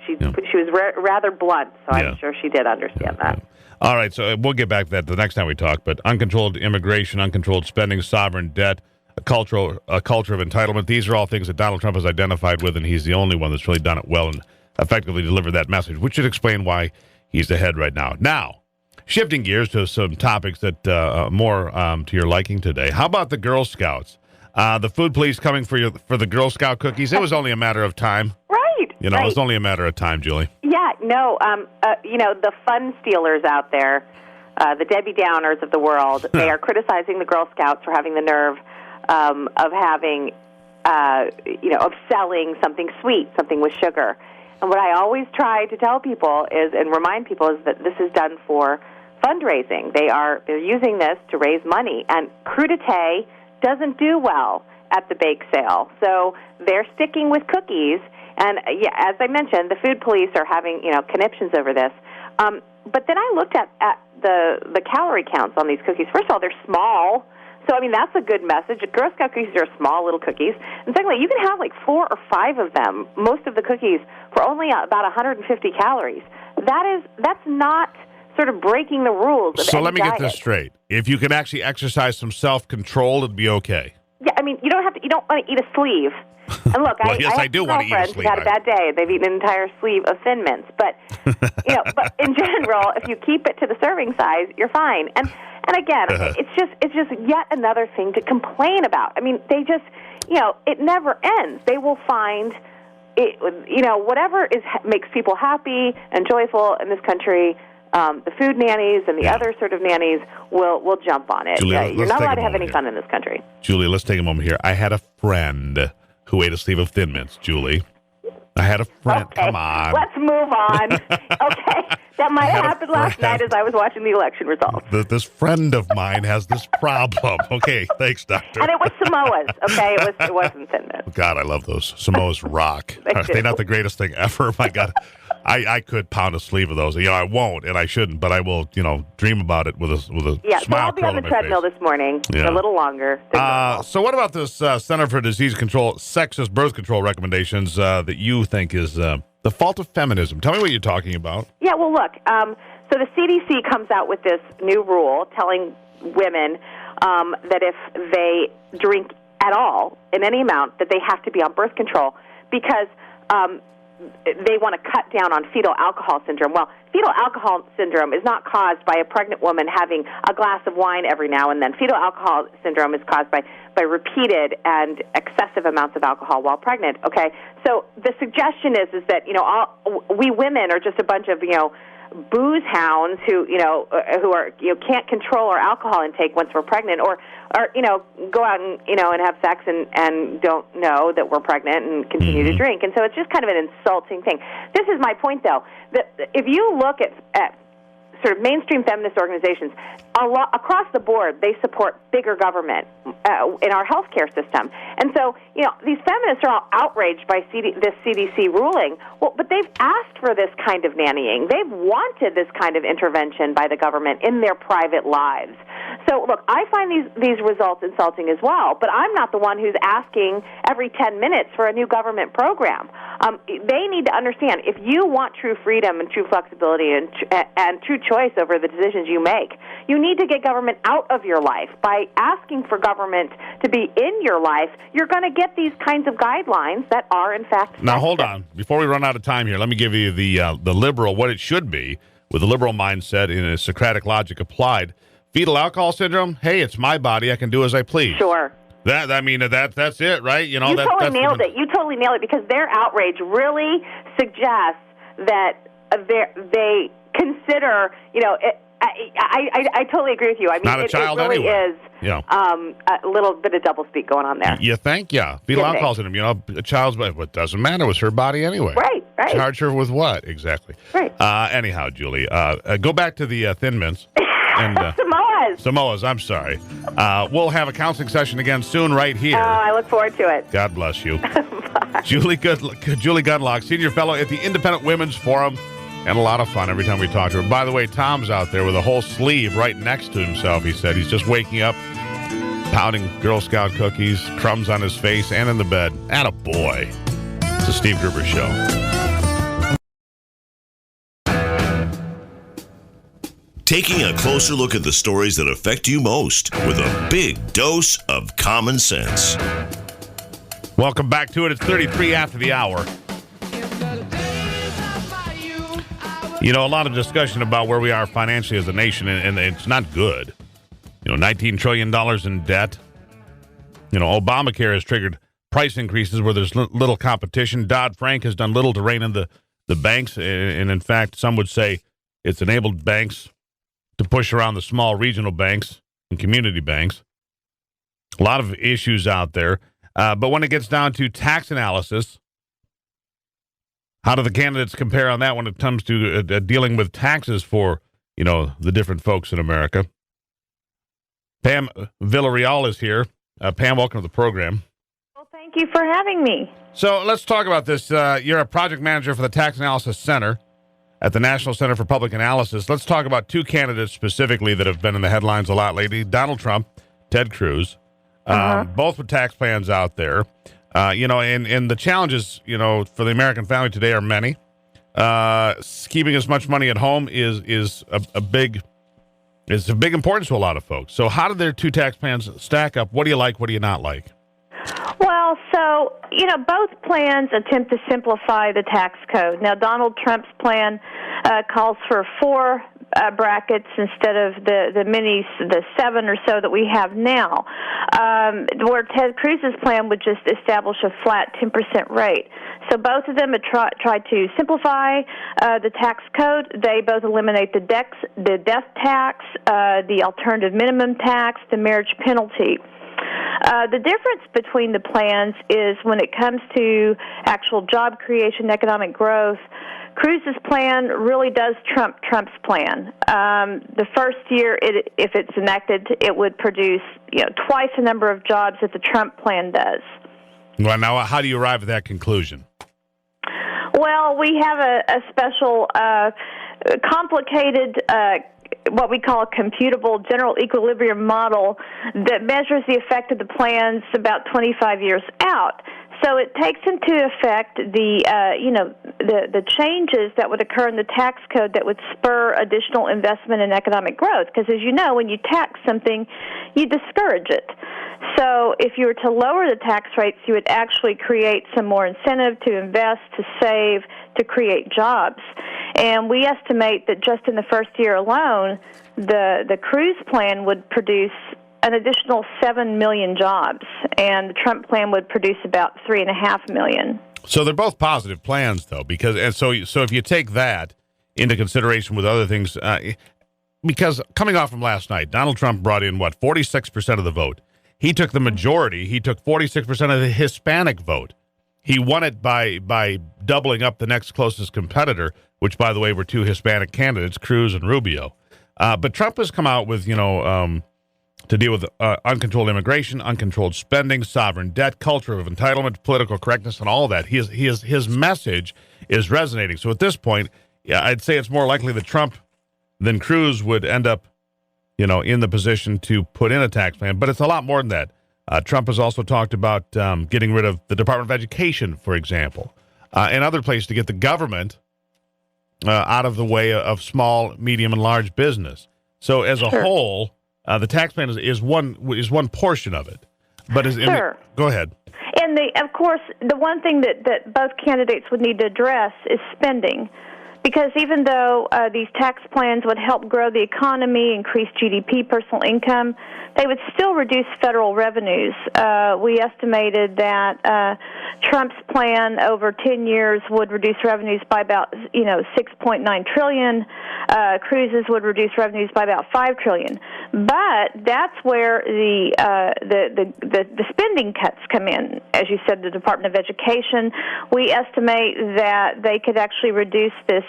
She was rather blunt, so I'm sure she did understand that. All right, so we'll get back to that the next time we talk, but uncontrolled immigration, uncontrolled spending, sovereign debt, a culture of entitlement, these are all things that Donald Trump has identified with, and he's the only one that's really done it well and effectively delivered that message, which should explain why he's ahead right now. Now, shifting gears to some topics that more to your liking today. How about the Girl Scouts? The food police coming for the Girl Scout cookies. It was only a matter of time. Right. It was only a matter of time, Julie. Yeah, no, the fun stealers out there, the Debbie Downers of the world, they are criticizing the Girl Scouts for having the nerve of having, of selling something sweet, something with sugar. And what I always try to tell people and remind people is that this is done for fundraising. They're using this to raise money, and crudité doesn't do well at the bake sale. So they're sticking with cookies, And as I mentioned, the food police are having conniptions over this. But then I looked at the calorie counts on these cookies. First of all, they're small. So, that's a good message. Girl Scout cookies are small little cookies. And secondly, you can have like 4 or 5 of them, most of the cookies, for only about 150 calories. That's not sort of breaking the rules of So any let me diet. get this straight. If you can actually exercise some self-control, it'd be okay. Yeah, you don't want to eat a sleeve. And look, Well, I do have want to eat a girlfriends sleeve. who've had a bad day. They've eaten an entire sleeve of Thin Mints. But, but in general, if you keep it to the serving size, you're fine. And again, it's just yet another thing to complain about. They just, it never ends. They will find, whatever makes people happy and joyful in this country. The food nannies and the other sort of nannies will jump on it. Julia, you're not allowed to have any here. fun in this country. Julie, let's take a moment here. I had a friend who ate a sleeve of Thin Mints, Julie. I had a friend. Okay. Come on. Let's move on. Okay. That might have happened last night as I was watching the election results. This friend of mine has this problem. Okay, thanks, doctor. And it was Samoas, okay? It wasn't Thin Mints. God, I love those. Samoas rock. Are they not the greatest thing ever? My God. I could pound a sleeve of those. I won't, and I shouldn't, but I will, dream about it with a smile. So I'll be on the treadmill this morning for a little longer. So what about this Center for Disease Control sexist birth control recommendations that you think is the fault of feminism? Tell me what you're talking about. Yeah, well, look, so the CDC comes out with this new rule telling women that if they drink at all, in any amount, that they have to be on birth control because they want to cut down on fetal alcohol syndrome. Well, fetal alcohol syndrome is not caused by a pregnant woman having a glass of wine every now and then. Fetal alcohol syndrome is caused by repeated and excessive amounts of alcohol while pregnant. Okay, so the suggestion is that we women are just a bunch of booze hounds who can't control our alcohol intake once we're pregnant, or go out and have sex and don't know that we're pregnant and continue to drink. And so it's just kind of an insulting thing. This is my point, though. That if you look at sort of mainstream feminist organizations, across the board, they support bigger government in our healthcare system. And so, these feminists are all outraged by this CDC ruling. Well, but they've asked for this kind of nannying. They've wanted this kind of intervention by the government in their private lives. So, look, I find these results insulting as well, but I'm not the one who's asking every 10 minutes for a new government program. They need to understand, if you want true freedom and true flexibility and true choice over the decisions you make, you need to get government out of your life. By asking for government to be in your life, you're going to get these kinds of guidelines that are, in fact, Now, hold on. Before we run out of time here, let me give you the liberal, what it should be, with a liberal mindset and a Socratic logic applied. Fetal alcohol syndrome, hey, it's my body. I can do as I please. Sure. That's it, right? You totally nailed it. You totally nailed it, because their outrage really suggests that they consider, I totally agree with you. Not a child it really anyway. is a little bit of doublespeak going on there. You think? Yeah. Fetal alcohol syndrome, a child's body. What doesn't matter? It was her body anyway. Right. Charge her with what? Exactly. Right. Anyhow, Julie, go back to the Thin Mints. And, Samoas, I'm sorry. We'll have a counseling session again soon right here. I look forward to it. God bless you. Julie Gunlock, senior fellow at the Independent Women's Forum, and a lot of fun every time we talk to her. By the way, Tom's out there with a whole sleeve right next to himself, he said. He's just waking up, pounding Girl Scout cookies, crumbs on his face, and in the bed. Attaboy. It's the Steve Gruber Show. Taking a closer look at the stories that affect you most with a big dose of common sense. Welcome back to it. It's 33 after the hour. A lot of discussion about where we are financially as a nation, and it's not good. $19 trillion in debt. Obamacare has triggered price increases where there's little competition. Dodd-Frank has done little to rein in the banks, and in fact, some would say it's enabled banks to push around the small regional banks and community banks. A lot of issues out there. But when it gets down to tax analysis, how do the candidates compare on that when it comes to dealing with taxes for, the different folks in America? Pam Villarreal is here. Pam, welcome to the program. Well, thank Thank you for having me. So let's talk about this. You're a project manager for the Tax Analysis Center at the National Center for Public Analysis. Let's talk about two candidates specifically that have been in the headlines a lot lately, Donald Trump, Ted Cruz, both with tax plans out there. And the challenges, for the American family today are many. Keeping as much money at home is of big importance to a lot of folks. So how do their two tax plans stack up? What do you like? What do you not like? Well, so, both plans attempt to simplify the tax code. Now, Donald Trump's plan calls for 4 brackets instead of the 7 or so that we have now, where Ted Cruz's plan would just establish a flat 10% rate. So both of them have tried to simplify the tax code. They both eliminate the death tax, the alternative minimum tax, the marriage penalty. The difference between the plans is when it comes to actual job creation, economic growth, Cruz's plan really does trump Trump's plan. The first year, if it's enacted, it would produce twice the number of jobs that the Trump plan does. Well, now, how do you arrive at that conclusion? Well, we have a special, complicated, what we call a computable general equilibrium model that measures the effect of the plans about 25 years out. So it takes into effect the changes that would occur in the tax code that would spur additional investment in economic growth. Because as you know, when you tax something, you discourage it. So if you were to lower the tax rates, you would actually create some more incentive to invest, to save, to create jobs. And we estimate that just in the first year alone, the Cruz plan would produce an additional 7 million jobs, and the Trump plan would produce about 3.5 million. So they're both positive plans, though, because so if you take that into consideration with other things, because coming off from last night, Donald Trump brought in 46% of the vote. He took the majority. He took 46% of the Hispanic vote. He won it by doubling up the next closest competitor, which, by the way, were 2 Hispanic candidates, Cruz and Rubio. But Trump has come out with to deal with uncontrolled immigration, uncontrolled spending, sovereign debt, culture of entitlement, political correctness, and all of that. His message is resonating. So at this point, I'd say it's more likely that Trump than Cruz would end up, in the position to put in a tax plan. But it's a lot more than that. Trump has also talked about getting rid of the Department of Education, for example, and other places to get the government out of the way of small, medium, and large business. So as a whole, the tax plan is one portion of it. But go ahead. And of course, the one thing that both candidates would need to address is spending. Because even though these tax plans would help grow the economy, increase GDP, personal income, they would still reduce federal revenues. We estimated that Trump's plan over 10 years would reduce revenues by about $6.9 trillion. Cruz's would reduce revenues by about $5 trillion. But that's where the spending cuts come in. As you said, the Department of Education, we estimate that they could actually reduce this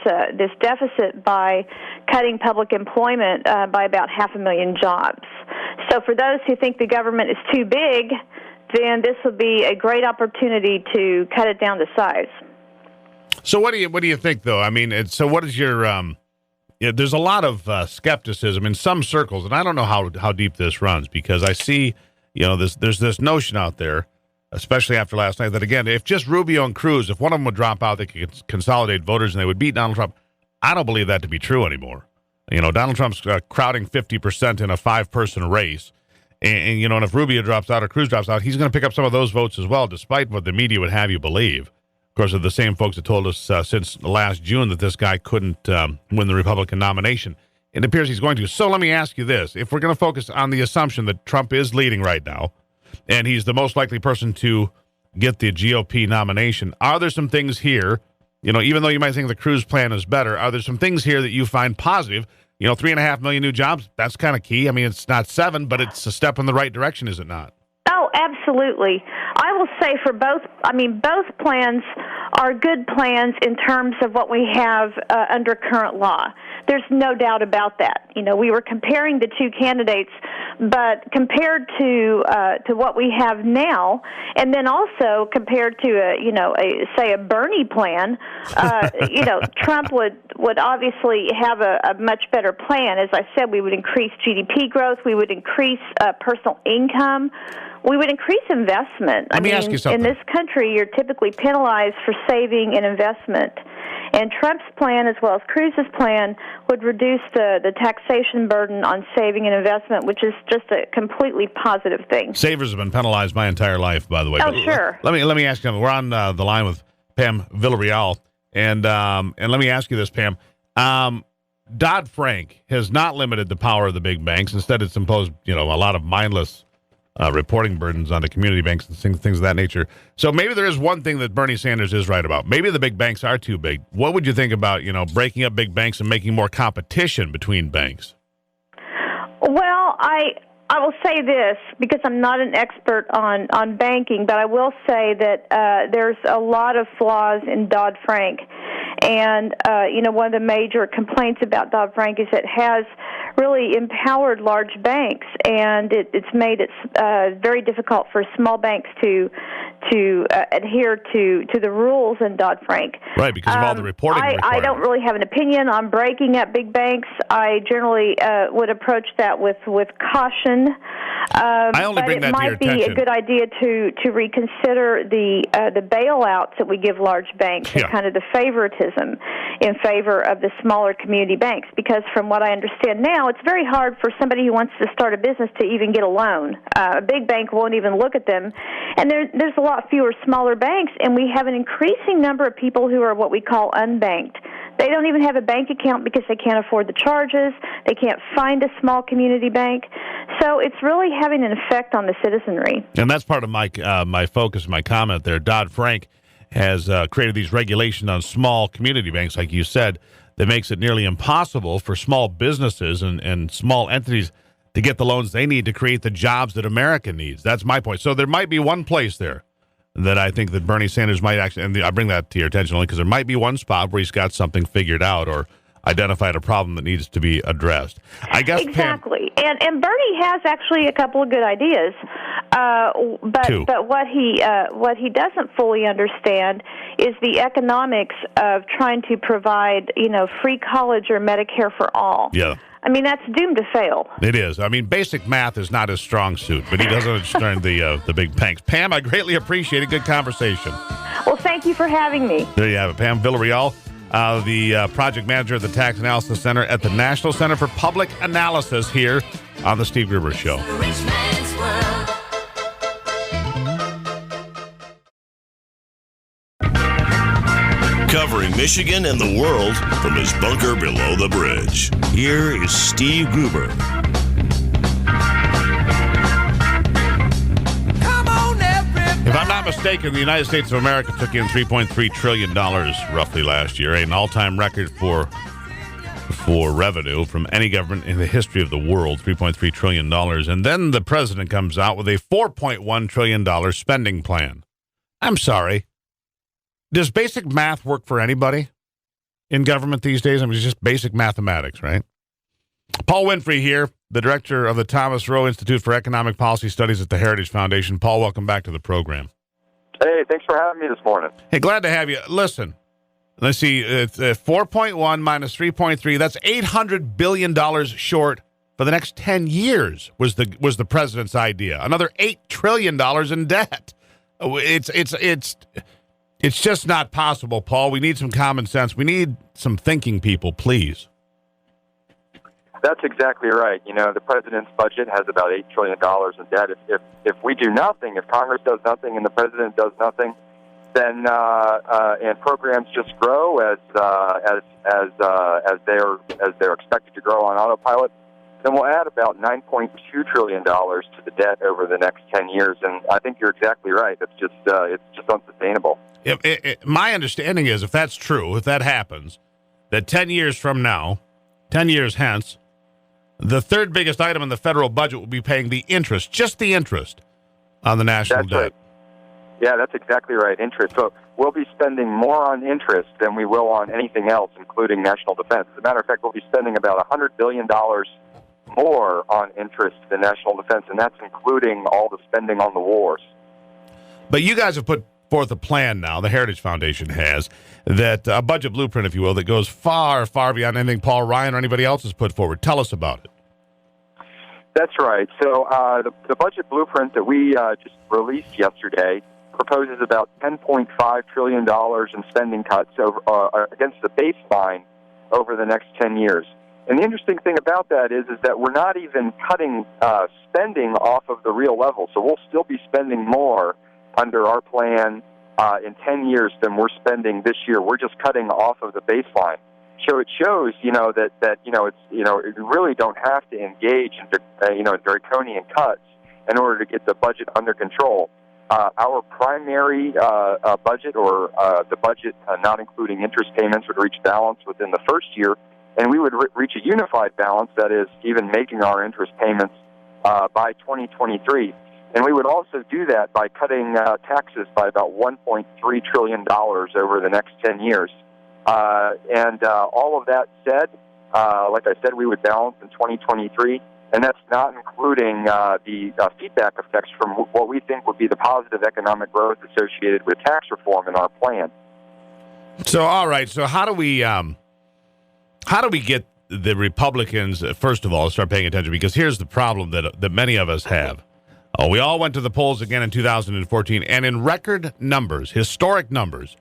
deficit by cutting public employment by about 500,000 jobs. So for those who think the government is too big, then this would be a great opportunity to cut it down to size. So what do you think, though? I mean, so what is your there's a lot of skepticism in some circles, and I don't know how deep this runs, because I see there's this notion out there, especially after last night, that again, if just Rubio and Cruz, if one of them would drop out, they could consolidate voters and they would beat Donald Trump. I don't believe that to be true anymore. Donald Trump's crowding 50% in a 5-person race. And if Rubio drops out or Cruz drops out, he's going to pick up some of those votes as well, despite what the media would have you believe. Of course, they're the same folks that told us since last June that this guy couldn't win the Republican nomination. It appears he's going to. So let me ask you this. If we're going to focus on the assumption that Trump is leading right now, and he's the most likely person to get the GOP nomination, are there some things here, even though you might think the Cruz plan is better, are there some things here that you find positive? 3.5 million new jobs, that's kind of key. I mean, it's not 7, but it's a step in the right direction, is it not? Oh, absolutely. I will say both plans are good plans in terms of what we have under current law. There's no doubt about that. We were comparing the two candidates, but compared to what we have now, and then also compared to a Bernie plan, Trump would obviously have a much better plan. As I said, we would increase GDP growth, we would increase personal income. We would increase investment. Let me ask you something. In this country, you're typically penalized for saving and investment. And Trump's plan, as well as Cruz's plan, would reduce the taxation burden on saving and investment, which is just a completely positive thing. Savers have been penalized my entire life, by the way. Oh, sure. Let me ask you, we're on the line with Pam Villarreal, and let me ask you this, Pam. Dodd-Frank has not limited the power of the big banks. Instead, it's imposed, a lot of mindless reporting burdens on the community banks and things of that nature. So maybe there is one thing that Bernie Sanders is right about. Maybe the big banks are too big. What would you think about, breaking up big banks and making more competition between banks? Well, I will say this, because I'm not an expert on banking, but I will say that there's a lot of flaws in Dodd-Frank. And, one of the major complaints about Dodd-Frank is it has really empowered large banks, and it's made it very difficult for small banks to adhere to the rules in Dodd-Frank. Right, because of all the reporting requirements. I don't really have an opinion on breaking up big banks. I generally would approach that with caution. I only bring that to your attention. But it might be a good idea to reconsider the bailouts that we give large banks, and kind of the favoritism in favor of the smaller community banks, because from what I understand now, it's very hard for somebody who wants to start a business to even get a loan. A big bank won't even look at them, and there's a lot fewer smaller banks, and we have an increasing number of people who are what we call unbanked. They don't even have a bank account because they can't afford the charges. They can't find a small community bank. So it's really having an effect on the citizenry. And that's part of my focus, my comment there. Dodd-Frank has created these regulations on small community banks, like you said, that makes it nearly impossible for small businesses and small entities to get the loans they need to create the jobs that America needs. That's my point. So there might be one place there that I think that Bernie Sanders might actually, and I bring that to your attention only because there might be one spot where he's got something figured out or identified a problem that needs to be addressed. I guess exactly. Pam, and Bernie has actually a couple of good ideas, but what he doesn't fully understand is the economics of trying to provide free college or Medicare for all. Yeah. I mean, that's doomed to fail. It is. I mean, basic math is not his strong suit, but he doesn't understand the big banks. Pam, I greatly appreciate it. Good conversation. Well, thank you for having me. There you have it. Pam Villarreal, the project manager at the Tax Analysis Center at the National Center for Public Analysis here on The Steve Gruber Show. Covering Michigan and the world from his bunker below the bridge. Here is Steve Gruber. If I'm not mistaken, the United States of America took in $3.3 trillion roughly last year, an all-time record for revenue from any government in the history of the world, $3.3 trillion. And then the president comes out with a $4.1 trillion spending plan. I'm sorry. Does basic math work for anybody in government these days? I mean, it's just basic mathematics, right? Paul Winfree here, the director of the Thomas Rowe Institute for Economic Policy Studies at the Heritage Foundation. Paul, welcome back to the program. Hey, thanks for having me this morning. Hey, glad to have you. Listen, let's see, it's 4.1 minus 3.3. That's $800 billion short for the next 10 years was the president's idea. Another $8 trillion in debt. It's just not possible, Paul. We need some common sense. We need some thinking people, please. That's exactly right. The president's budget has about $8 trillion in debt. If we do nothing, if Congress does nothing and the president does nothing, then and programs just grow as they're expected to grow on autopilot, then we'll add about $9.2 trillion to the debt over the next 10 years. And I think you're exactly right. It's just unsustainable. My understanding is, if that's true, if that happens, that 10 years from now, 10 years hence, the third biggest item in the federal budget will be paying the interest, just the interest, on the national debt. Right. Yeah, that's exactly right, interest. So we'll be spending more on interest than we will on anything else, including national defense. As a matter of fact, we'll be spending about $100 billion more on interest than national defense, and that's including all the spending on the wars. But you guys have put forth a plan now, the Heritage Foundation has, that a budget blueprint, if you will, that goes far, far beyond anything Paul Ryan or anybody else has put forward. Tell us about it. That's right. So the budget blueprint that we just released yesterday proposes about $10.5 trillion in spending cuts against the baseline over the next 10 years. And the interesting thing about that is that we're not even cutting spending off of the real level. So we'll still be spending more under our plan in 10 years than we're spending this year. We're just cutting off of the baseline. So it shows, that you really don't have to engage in, draconian cuts in order to get the budget under control. Our primary budget, or the budget not including interest payments, would reach balance within the first year, and we would reach a unified balance, that is, even making our interest payments by 2023. And we would also do that by cutting taxes by about $1.3 trillion over the next 10 years. And all of that said, like I said, we would balance in 2023, and that's not including the feedback effects from what we think would be the positive economic growth associated with tax reform in our plan. So, all right. So, how do we get the Republicans, first of all, to start paying attention? Because here's the problem that many of us have. We all went to the polls again in 2014, and in record numbers, historic numbers,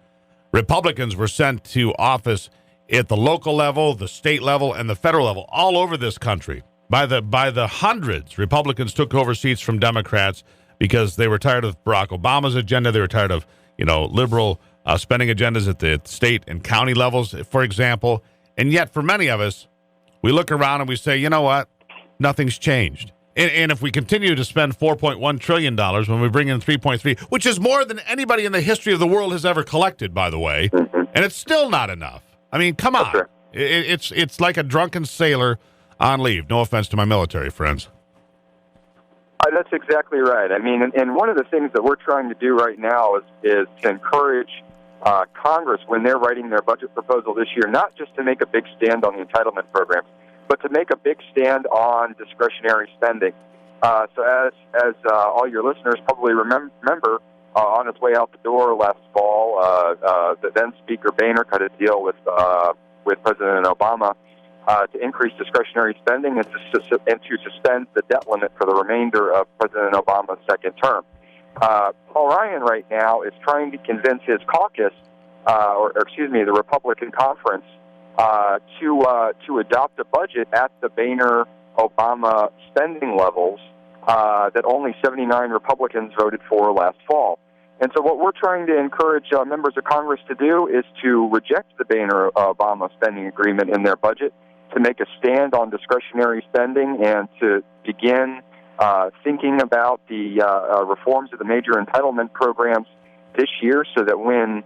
Republicans were sent to office at the local level, the state level, and the federal level, all over this country. By the hundreds, Republicans took over seats from Democrats because they were tired of Barack Obama's agenda. They were tired of, liberal spending agendas at the state and county levels, for example. And yet, for many of us, we look around and we say, you know what? Nothing's changed. And if we continue to spend $4.1 trillion when we bring in $3.3, which is more than anybody in the history of the world has ever collected, by the way, and it's still not enough. I mean, come on. Sure. It's like a drunken sailor on leave. No offense to my military friends. That's exactly right. I mean, and one of the things that we're trying to do right now is to encourage Congress, when they're writing their budget proposal this year, not just to make a big stand on the entitlement programs, but to make a big stand on discretionary spending. So as all your listeners probably remember, on its way out the door last fall, the then Speaker Boehner cut a deal with President Obama to increase discretionary spending and to suspend the debt limit for the remainder of President Obama's second term. Paul Ryan right now is trying to convince his caucus, the Republican conference, to adopt a budget at the Boehner-Obama spending levels that only 79 Republicans voted for last fall. And so what we're trying to encourage members of Congress to do is to reject the Boehner-Obama spending agreement in their budget, to make a stand on discretionary spending, and to begin thinking about the reforms of the major entitlement programs this year, so that when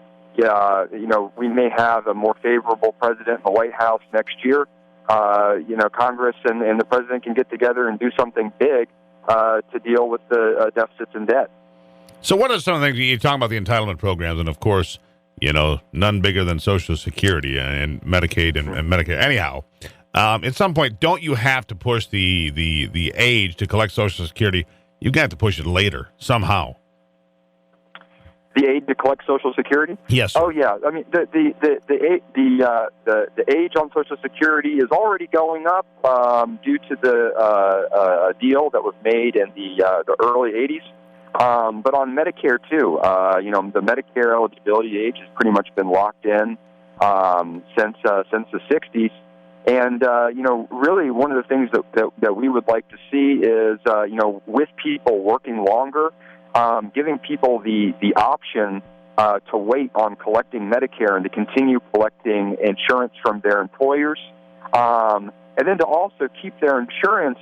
we may have a more favorable president in the White House next year, Congress and the president can get together and do something big to deal with the deficits and debt. So what are some of the things you're talking about, the entitlement programs, and of course, none bigger than Social Security and Medicaid and Medicare. Anyhow, at some point, don't you have to push the age to collect Social Security? You've got to push it later somehow. The age to collect Social Security? Yes. Oh yeah. I mean, the age on Social Security is already going up due to the deal that was made in the early '80s. But on Medicare too, the Medicare eligibility age has pretty much been locked in since the '60s. And really, one of the things that we would like to see is with people working longer, giving people the option to wait on collecting Medicare and to continue collecting insurance from their employers, and then to also keep their insurance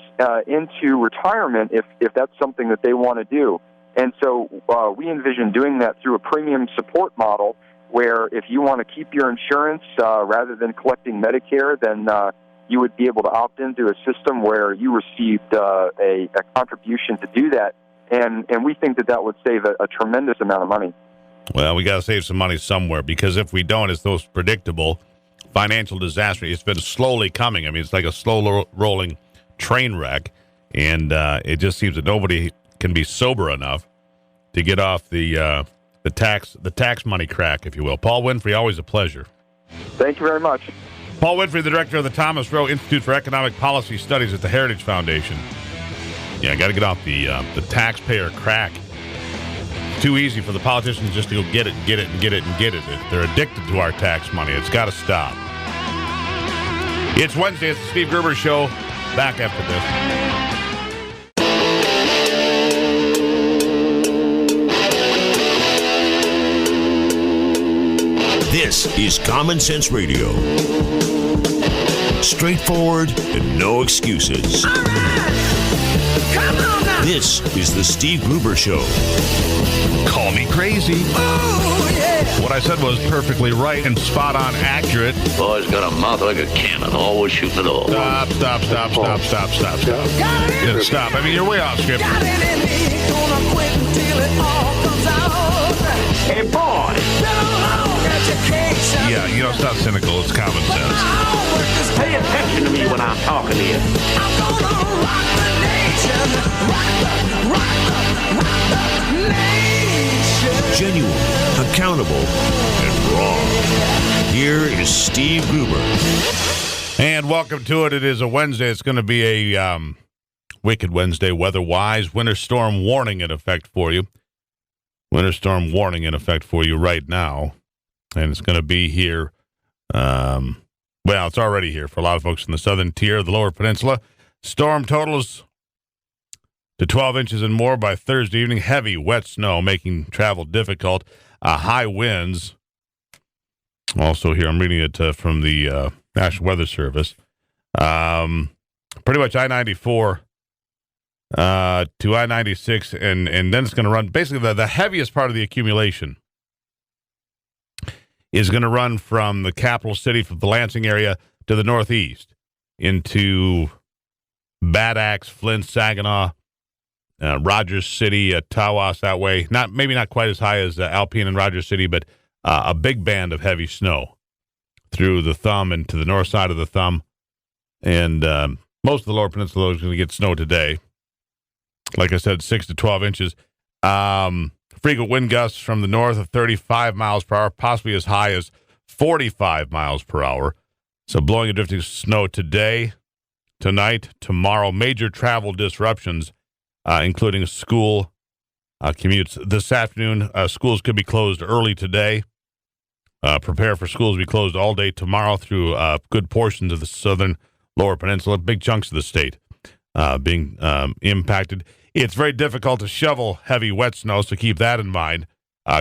into retirement if that's something that they want to do. And so we envision doing that through a premium support model, where if you want to keep your insurance rather than collecting Medicare, then you would be able to opt into a system where you received a contribution to do that and we think that would save a tremendous amount of money. Well, we got to save some money somewhere, because if we don't, it's those predictable financial disaster. It's been slowly coming. I mean, it's like a slow rolling train wreck, and it just seems that nobody can be sober enough to get off the tax money crack, if you will. Paul Winfree, always a pleasure. Thank you very much. Paul Winfree, the director of the Thomas Rowe Institute for Economic Policy Studies at the Heritage Foundation. Yeah, I got to get off the taxpayer crack. Too easy for the politicians just to go get it. They're addicted to our tax money. It's got to stop. It's Wednesday. It's the Steve Gruber Show. Back after this. This is Common Sense Radio. Straightforward and no excuses. All right. Come on now. This is the Steve Gruber Show. Call me crazy. Oh, yeah. What I said was perfectly right and spot on accurate. Boy's got a mouth like a cannon, always shooting it off. Stop. Yeah, stop. I mean, you're way off script. Got it in me, gonna quit until it all comes out. Hey, boy. Been a long education. Yeah, you know, it's not cynical. It's common sense. Pay attention to me when I'm talking to you. I'm gonna rock the nation. Rock the nation. Genuine, accountable, and raw. Here is Steve Gruber. And welcome to it. It is a Wednesday. It's going to be a wicked Wednesday weather-wise. Winter storm warning in effect for you. Winter storm warning in effect for you right now. And it's going to be here. Well, it's already here for a lot of folks in the southern tier of the lower peninsula. Storm totals to 12 inches and more by Thursday evening. Heavy, wet snow making travel difficult. High winds. Also here, I'm reading it from the National Weather Service. Pretty much I-94 to I-96, and then it's going to run. Basically, the heaviest part of the accumulation is going to run from the capital city, from the Lansing area, to the northeast into Bad Axe, Flint, Saginaw, Rogers City, Tawas that way. Maybe not quite as high as Alpine and Rogers City, but a big band of heavy snow through the Thumb and to the north side of the Thumb. And most of the lower peninsula is going to get snow today. Like I said, 6 to 12 inches. Frequent wind gusts from the north of 35 miles per hour, possibly as high as 45 miles per hour. So blowing and drifting snow today, tonight, tomorrow. Major travel disruptions, including school commutes this afternoon. Schools could be closed early today. Prepare for schools to be closed all day tomorrow through good portions of the southern lower peninsula. Big chunks of the state being impacted. It's very difficult to shovel heavy wet snow, so keep that in mind.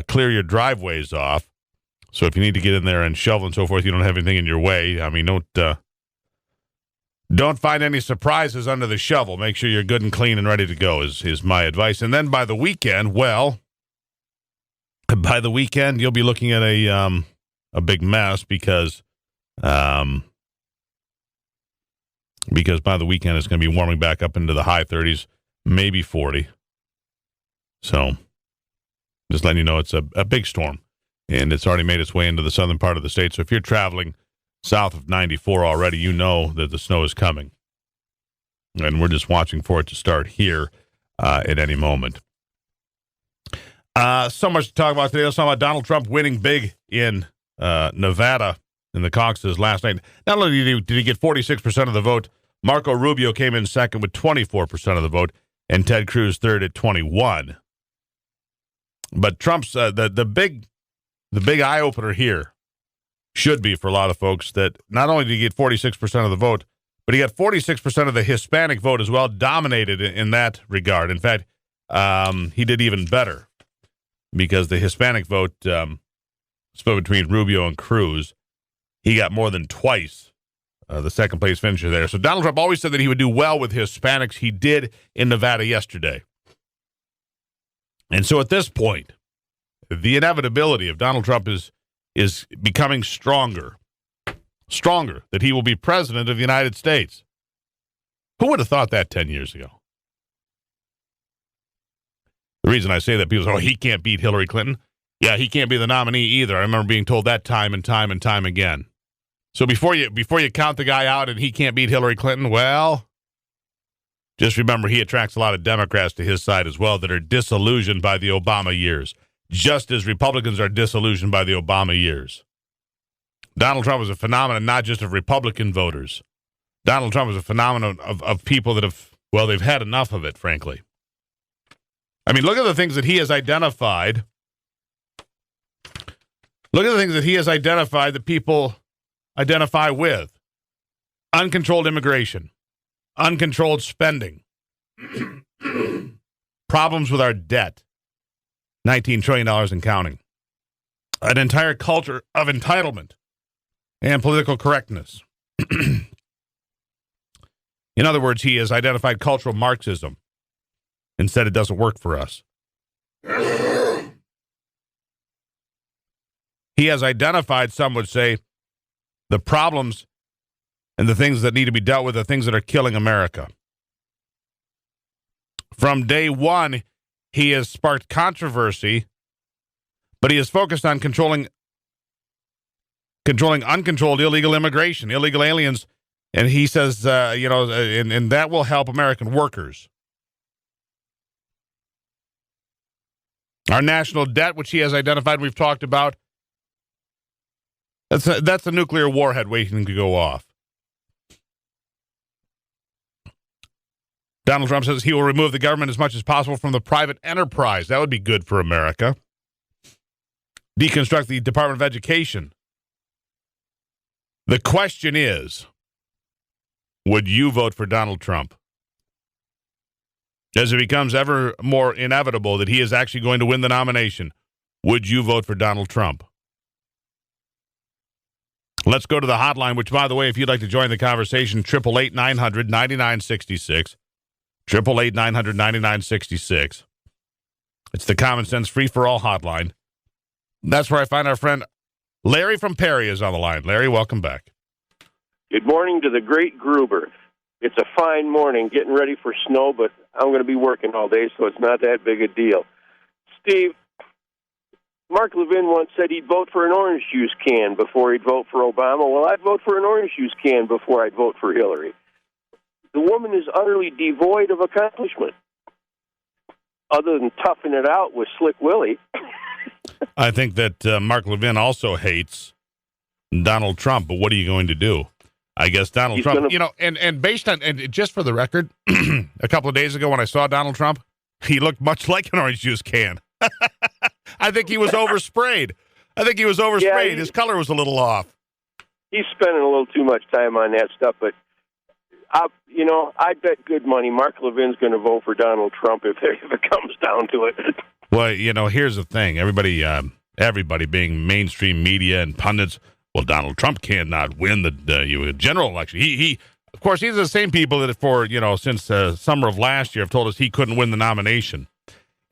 Clear your driveways off. So if you need to get in there and shovel and so forth, you don't have anything in your way. I mean, don't find any surprises under the shovel. Make sure you're good and clean and ready to go is my advice. And then by the weekend, you'll be looking at a big mess because by the weekend it's going to be warming back up into the high 30s, maybe 40. So just letting you know it's a big storm, and it's already made its way into the southern part of the state. So if you're traveling south of 94 already, you know that the snow is coming. And we're just watching for it to start here at any moment. So much to talk about today. Let's talk about Donald Trump winning big in Nevada in the caucuses last night. Not only did he get 46% of the vote, Marco Rubio came in second with 24% of the vote, and Ted Cruz third at 21%. But Trump's the big eye opener here should be for a lot of folks that not only did he get 46% of the vote, but he got 46% of the Hispanic vote as well, dominated in that regard. In fact, he did even better because the Hispanic vote split between Rubio and Cruz. He got more than twice the second place finisher there. So Donald Trump always said that he would do well with Hispanics. He did in Nevada yesterday. And so at this point, the inevitability of Donald Trump is becoming stronger, that he will be president of the United States. Who would have thought that 10 years ago? The reason I say that, people say, oh, he can't beat Hillary Clinton. Yeah, he can't be the nominee either. I remember being told that time and time and time again. So before you count the guy out and he can't beat Hillary Clinton, well, just remember he attracts a lot of Democrats to his side as well that are disillusioned by the Obama years, just as Republicans are disillusioned by the Obama years. Donald Trump is a phenomenon not just of Republican voters. Donald Trump is a phenomenon of people that have, well, they've had enough of it, frankly. I mean, look at the things that he has identified. Look at the things that he has identified that people identify with. Uncontrolled immigration. Uncontrolled spending. Problems with our debt. $19 trillion and counting. An entire culture of entitlement and political correctness. In other words, he has identified cultural Marxism and said it doesn't work for us. He has identified, some would say, the problems and the things that need to be dealt with, the things that are killing America. From day one, he has sparked controversy, but he is focused on controlling uncontrolled illegal immigration, illegal aliens, and he says, and that will help American workers. Our national debt, which he has identified, we've talked about, that's a nuclear warhead waiting to go off. Donald Trump says he will remove the government as much as possible from the private enterprise. That would be good for America. Deconstruct the Department of Education. The question is, would you vote for Donald Trump? As it becomes ever more inevitable that he is actually going to win the nomination, would you vote for Donald Trump? Let's go to the hotline, which, by the way, if you'd like to join the conversation, 888-900-9966. 888-900-9966. It's the Common Sense Free-for-All hotline. That's where I find our friend Larry from Perry is on the line. Larry, welcome back. Good morning to the great Gruber. It's a fine morning, getting ready for snow, but I'm going to be working all day, so it's not that big a deal. Steve, Mark Levin once said he'd vote for an orange juice can before he'd vote for Obama. Well, I'd vote for an orange juice can before I'd vote for Hillary. The woman is utterly devoid of accomplishment, other than toughing it out with Slick Willie. I think that Mark Levin also hates Donald Trump, but what are you going to do? I guess Donald Trump, and based on, and just for the record, a couple of days ago when I saw Donald Trump, he looked much like an orange juice can. I think he was oversprayed. Yeah, His color was a little off. He's spending a little too much time on that stuff, but I bet good money Mark Levin's going to vote for Donald Trump if it comes down to it. Well, here's the thing. Everybody being mainstream media and pundits, well, Donald Trump cannot win the general election. He of course, these are the same people that since summer of last year have told us he couldn't win the nomination.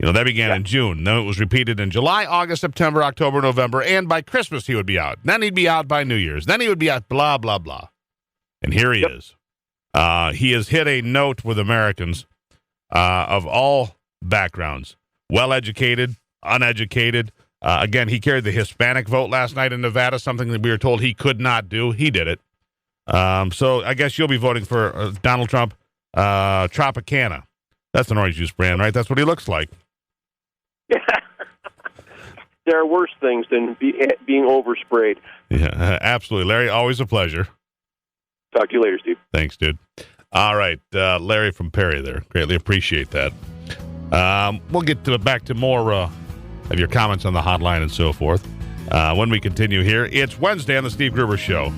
That began in June. Then it was repeated in July, August, September, October, November, and by Christmas he would be out. Then he'd be out by New Year's. Then he would be out, blah, blah, blah. And here he is. He has hit a note with Americans of all backgrounds, well-educated, uneducated. Again, he carried the Hispanic vote last night in Nevada, something that we were told he could not do. He did it. So I guess you'll be voting for Donald Trump, Tropicana. That's an orange juice brand, right? That's what he looks like. Yeah. There are worse things than being oversprayed. Yeah, absolutely. Larry, always a pleasure. Talk to you later, Steve. Thanks, dude. All right, Larry from Perry there. Greatly appreciate that. We'll get back to more of your comments on the hotline and so forth when we continue here. It's Wednesday on the Steve Gruber Show.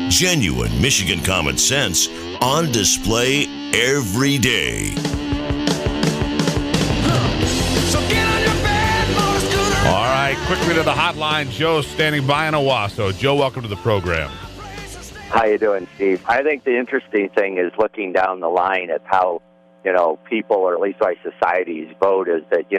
Genuine Michigan common sense on display every day. All right, quickly to the hotline. Joe's standing by in Owasso. Joe, welcome to the program. How you doing, Steve? I think the interesting thing is looking down the line at how, people, or at least why societies vote, is that,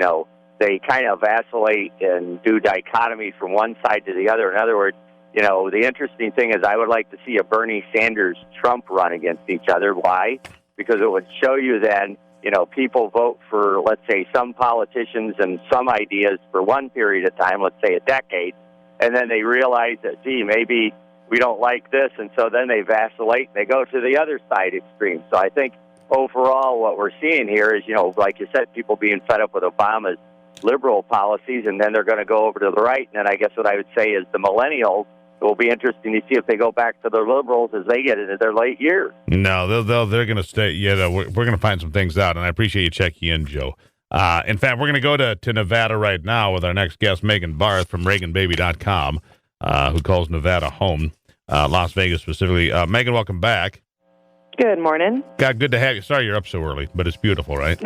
they kind of vacillate and do dichotomy from one side to the other. In other words, the interesting thing is I would like to see a Bernie Sanders-Trump run against each other. Why? Because it would show you then, people vote for, let's say, some politicians and some ideas for one period of time, let's say a decade, and then they realize that, gee, maybe we don't like this, and so then they vacillate and they go to the other side extreme. So I think overall what we're seeing here is, like you said, people being fed up with Obama's liberal policies, and then they're going to go over to the right. And then I guess what I would say is the millennials, it will be interesting to see if they go back to their liberals as they get into their late years. No, they're going to stay. Yeah, we're going to find some things out, and I appreciate you checking in, Joe. In fact, we're going to go to Nevada right now with our next guest, Megan Barth from ReaganBaby.com, who calls Nevada home, Las Vegas specifically. Megan, welcome back. Good morning. God, good to have you. Sorry you're up so early, but it's beautiful, right?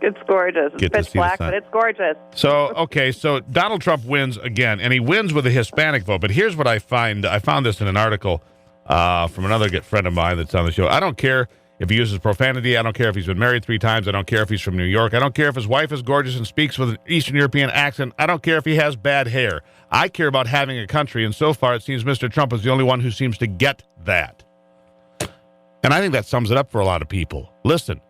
It's gorgeous. It's pitch black, but it's gorgeous. So Donald Trump wins again, and he wins with a Hispanic vote. But here's what I find. I found this in an article from another good friend of mine that's on the show. I don't care if he uses profanity. I don't care if he's been married 3 times. I don't care if he's from New York. I don't care if his wife is gorgeous and speaks with an Eastern European accent. I don't care if he has bad hair. I care about having a country, and so far it seems Mr. Trump is the only one who seems to get that. And I think that sums it up for a lot of people. Listen,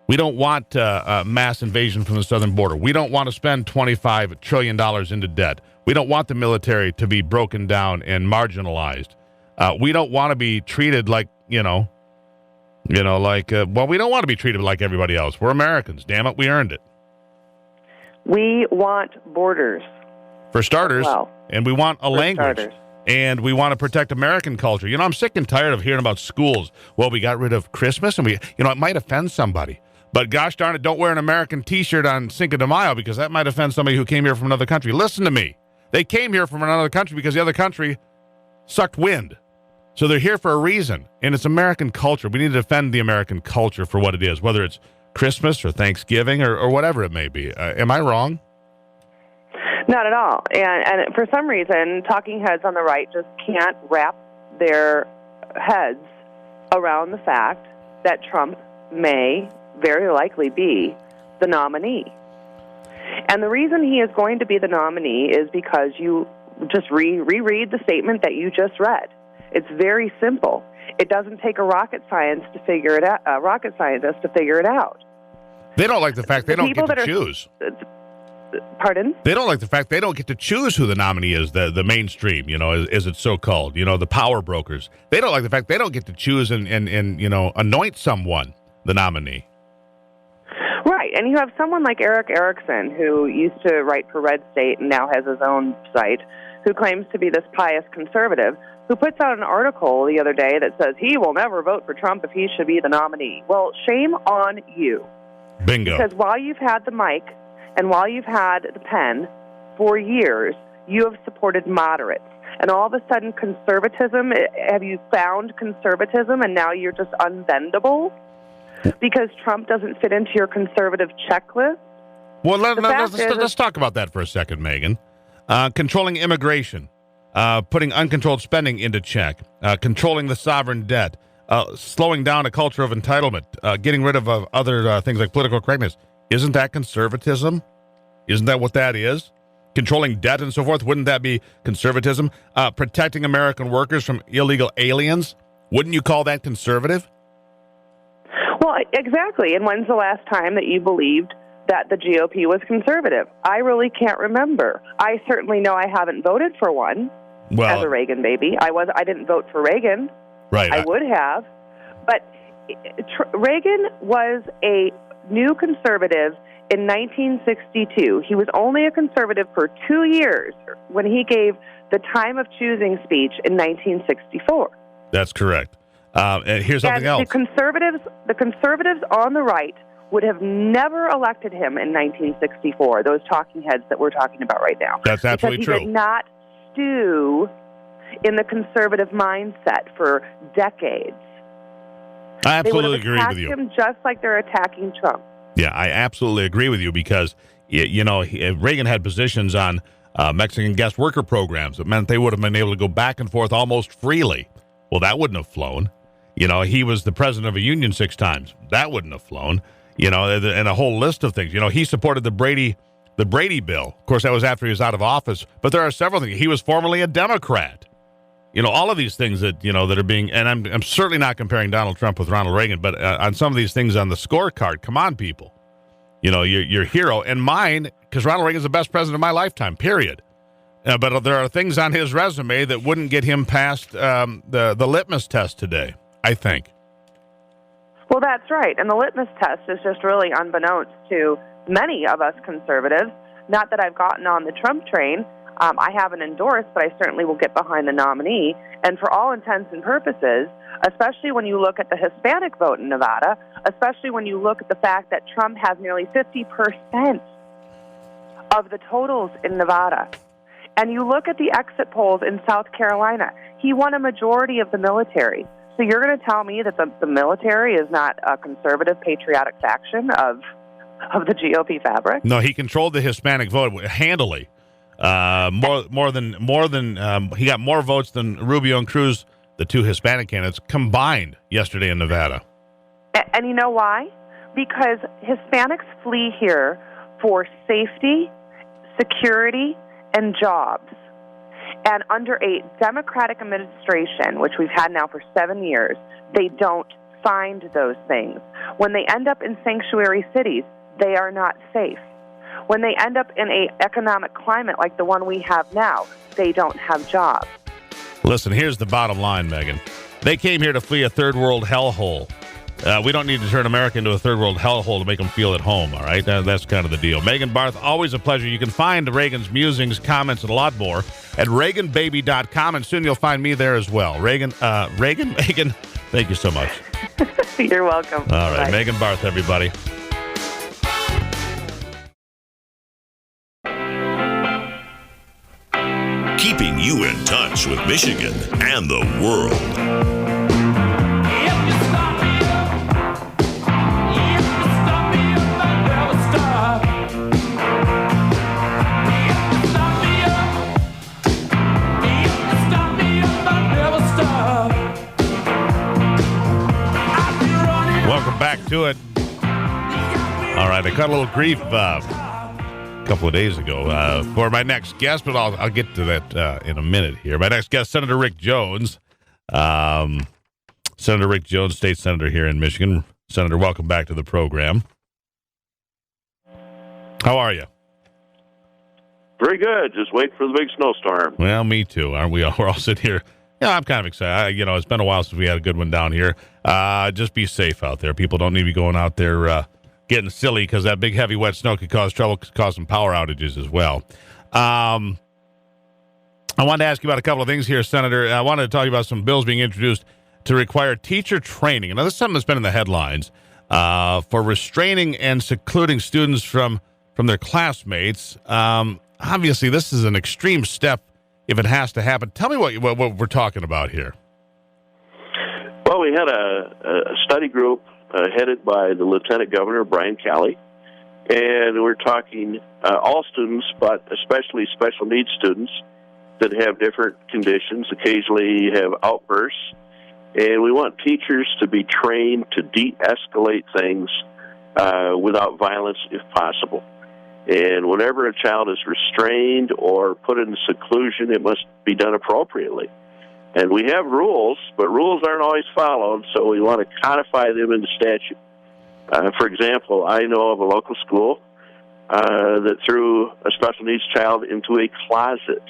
we don't want a mass invasion from the southern border. We don't want to spend $25 trillion into debt. We don't want the military to be broken down and marginalized. We don't want to be treated like, we don't want to be treated like everybody else. We're Americans. Damn it, we earned it. We want borders. For starters, and we want a language. Starters. And we want to protect American culture. I'm sick and tired of hearing about schools. Well, we got rid of Christmas, and it might offend somebody. But gosh darn it, don't wear an American T-shirt on Cinco de Mayo because that might offend somebody who came here from another country. Listen to me. They came here from another country because the other country sucked wind. So they're here for a reason, and it's American culture. We need to defend the American culture for what it is, whether it's Christmas or Thanksgiving or whatever it may be. Am I wrong? Not at all. And for some reason, talking heads on the right just can't wrap their heads around the fact that Trump may very likely be the nominee. And the reason he is going to be the nominee is because you just reread the statement that you just read. It's very simple. It doesn't take a rocket scientist to figure it out. They don't like the fact they don't get to choose. Pardon? They don't like the fact they don't get to choose who the nominee is, the mainstream, as it's so-called, the power brokers. They don't like the fact they don't get to choose and anoint someone the nominee. Right, and you have someone like Eric Erickson, who used to write for Red State and now has his own site, who claims to be this pious conservative, who puts out an article the other day that says he will never vote for Trump if he should be the nominee. Well, shame on you. Bingo. Because while you've had the mic and while you've had the pen for years, you have supported moderates. And all of a sudden, conservatism, have you found conservatism and now you're just unbendable? Because Trump doesn't fit into your conservative checklist? Well, let's talk about that for a second, Megan. Controlling immigration, putting uncontrolled spending into check, controlling the sovereign debt, slowing down a culture of entitlement, getting rid of other things like political correctness. Isn't that conservatism? Isn't that what that is? Controlling debt and so forth, wouldn't that be conservatism? Protecting American workers from illegal aliens, wouldn't you call that conservative? Well, exactly. And when's the last time that you believed that the GOP was conservative? I really can't remember. I certainly know I haven't voted for one as a Reagan baby. I didn't vote for Reagan. Right. I would have. But Reagan was a new conservative in 1962. He was only a conservative for 2 years when he gave the time of choosing speech in 1964. That's correct. And here's something else. The conservatives on the right would have never elected him in 1964, those talking heads that we're talking about right now. That's absolutely true. Because he did not stew in the conservative mindset for decades. I absolutely agree with you. They would have attacked him just like they're attacking Trump. Yeah, I absolutely agree with you because, Reagan had positions on Mexican guest worker programs that meant they would have been able to go back and forth almost freely. Well, that wouldn't have flown. He was the president of a union 6 times. That wouldn't have flown. And a whole list of things. He supported the Brady the Brady bill. Of course, that was after he was out of office. But there are several things. He was formerly a Democrat. All of these things that, that are being, and I'm certainly not comparing Donald Trump with Ronald Reagan, but on some of these things on the scorecard, come on, people. Your hero and mine, because Ronald Reagan's the best president of my lifetime, period. But there are things on his resume that wouldn't get him past the litmus test today, I think. Well, that's right. And the litmus test is just really unbeknownst to many of us conservatives. Not that I've gotten on the Trump train. I haven't endorsed, but I certainly will get behind the nominee. And for all intents and purposes, especially when you look at the Hispanic vote in Nevada, especially when you look at the fact that Trump has nearly 50% of the totals in Nevada, and you look at the exit polls in South Carolina, he won a majority of the military. So you're going to tell me that the military is not a conservative, patriotic faction of the GOP fabric? No, he controlled the Hispanic vote handily. He got more votes than Rubio and Cruz, the two Hispanic candidates, combined yesterday in Nevada. And you know why? Because Hispanics flee here for safety, security, and jobs. And under a Democratic administration, which we've had now for 7 years, they don't find those things. When they end up in sanctuary cities, they are not safe. When they end up in an economic climate like the one we have now, they don't have jobs. Listen, here's the bottom line, Megan. They came here to flee a third world hellhole. We don't need to turn America into a third world hellhole to make them feel at home, all right? That's kind of the deal. Megan Barth, always a pleasure. You can find Reagan's musings, comments, and a lot more at ReaganBaby.com, and soon you'll find me there as well. Megan, thank you so much. You're welcome. All right, Bye. Megan Barth, everybody. Keeping you in touch with Michigan and the world. Welcome back to it. All right, I got a little grief a couple of days ago for my next guest, but I'll get to that in a minute here. My next guest, Senator Rick Jones. Senator Rick Jones, state senator here in Michigan. Senator, welcome back to the program. How are you? Very good. Just wait for the big snowstorm. Well, me too. Aren't we? We're all sitting here. Yeah, I'm kind of excited. It's been a while since we had a good one down here. Just be safe out there. People don't need to be going out there getting silly because that big, heavy, wet snow could cause trouble, could cause some power outages as well. I wanted to ask you about a couple of things here, Senator. I wanted to talk about some bills being introduced to require teacher training. Now, this is something that's been in the headlines for restraining and secluding students from their classmates. Obviously, this is an extreme step if it has to happen. Tell me what we're talking about here. Well, we had a study group headed by the Lieutenant Governor, Brian Calley, and we're talking all students, but especially special needs students that have different conditions, occasionally have outbursts, and we want teachers to be trained to de-escalate things without violence if possible. And whenever a child is restrained or put in seclusion, it must be done appropriately. And we have rules, but rules aren't always followed, so we want to codify them into statute. For example, I know of a local school that threw a special needs child into a closet,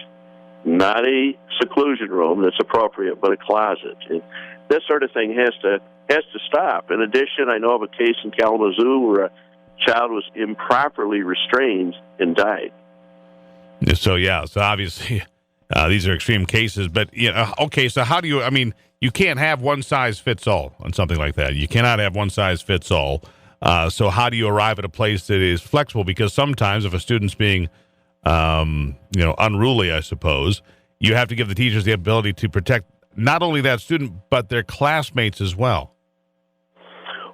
not a seclusion room that's appropriate, but a closet. And this sort of thing has to stop. In addition, I know of a case in Kalamazoo where a child was improperly restrained and died. So obviously these are extreme cases, but okay, so how do you can't have one size fits all on something like that. You cannot have one size fits all. So how do you arrive at a place that is flexible? Because sometimes if a student's being unruly, I suppose, you have to give the teachers the ability to protect not only that student, but their classmates as well.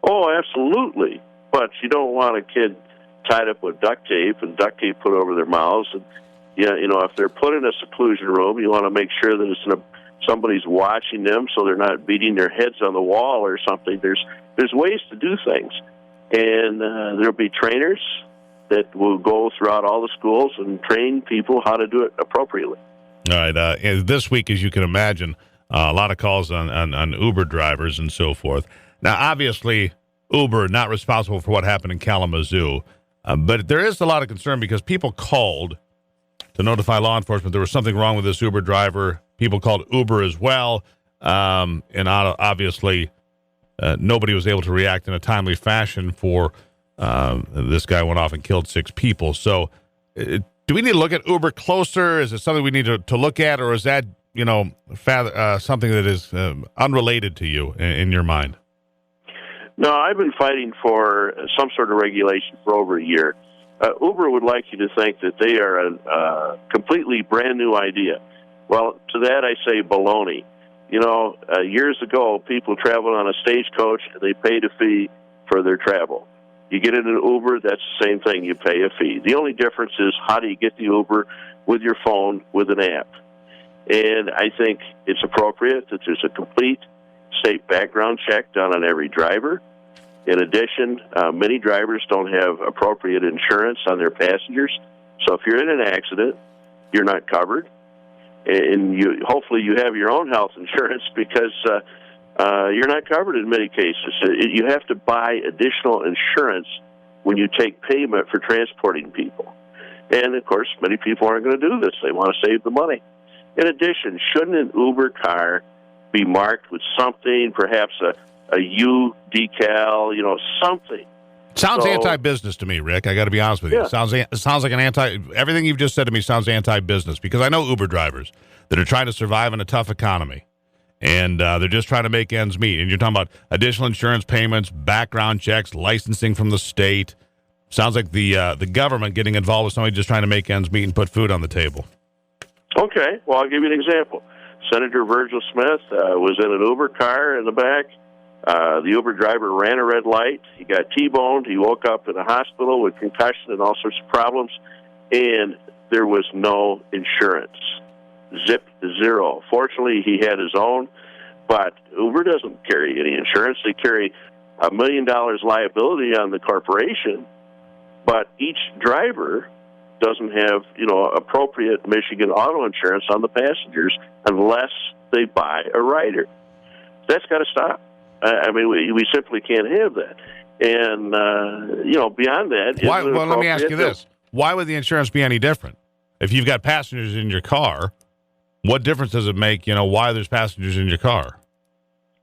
Oh, absolutely. But you don't want a kid tied up with duct tape and duct tape put over their mouths. And if they're put in a seclusion room, you want to make sure that somebody's watching them so they're not beating their heads on the wall or something. There's ways to do things, and there'll be trainers that will go throughout all the schools and train people how to do it appropriately. All right. This week, as you can imagine, a lot of calls on Uber drivers and so forth. Now, obviously, Uber not responsible for what happened in Kalamazoo, but there is a lot of concern because people called to notify law enforcement there was something wrong with this Uber driver. People called Uber as well, and obviously nobody was able to react in a timely fashion for this guy went off and killed 6 people. So do we need to look at Uber closer? Is it something we need to look at, or is that, something that is unrelated to you in your mind? No, I've been fighting for some sort of regulation for over a year. Uber would like you to think that they are a completely brand new idea. Well, to that I say baloney. Years ago, people traveled on a stagecoach and they paid a fee for their travel. You get in an Uber, that's the same thing. You pay a fee. The only difference is how do you get the Uber with your phone with an app. And I think it's appropriate that there's a complete state background check done on every driver. In addition, many drivers don't have appropriate insurance on their passengers. So if you're in an accident, you're not covered. And hopefully you have your own health insurance because you're not covered in many cases. You have to buy additional insurance when you take payment for transporting people. And, of course, many people aren't going to do this. They want to save the money. In addition, shouldn't an Uber car be marked with something, perhaps a U decal, something? Sounds anti-business to me, Rick. I got to be honest with you. Yeah. It sounds like everything you've just said to me sounds anti-business because I know Uber drivers that are trying to survive in a tough economy, and they're just trying to make ends meet. And you're talking about additional insurance payments, background checks, licensing from the state. Sounds like the government getting involved with somebody just trying to make ends meet and put food on the table. Okay, well, I'll give you an example. Senator Virgil Smith was in an Uber car in the back. The Uber driver ran a red light. He got T-boned. He woke up in a hospital with concussion and all sorts of problems, and there was no insurance. Zip zero. Fortunately, he had his own, but Uber doesn't carry any insurance. They carry $1 million liability on the corporation, but each driver doesn't have, appropriate Michigan auto insurance on the passengers unless they buy a rider. That's got to stop. I mean, we simply can't have that. And, beyond that... Why? Well, let me ask you this. Why would the insurance be any different? If you've got passengers in your car, what difference does it make, why there's passengers in your car?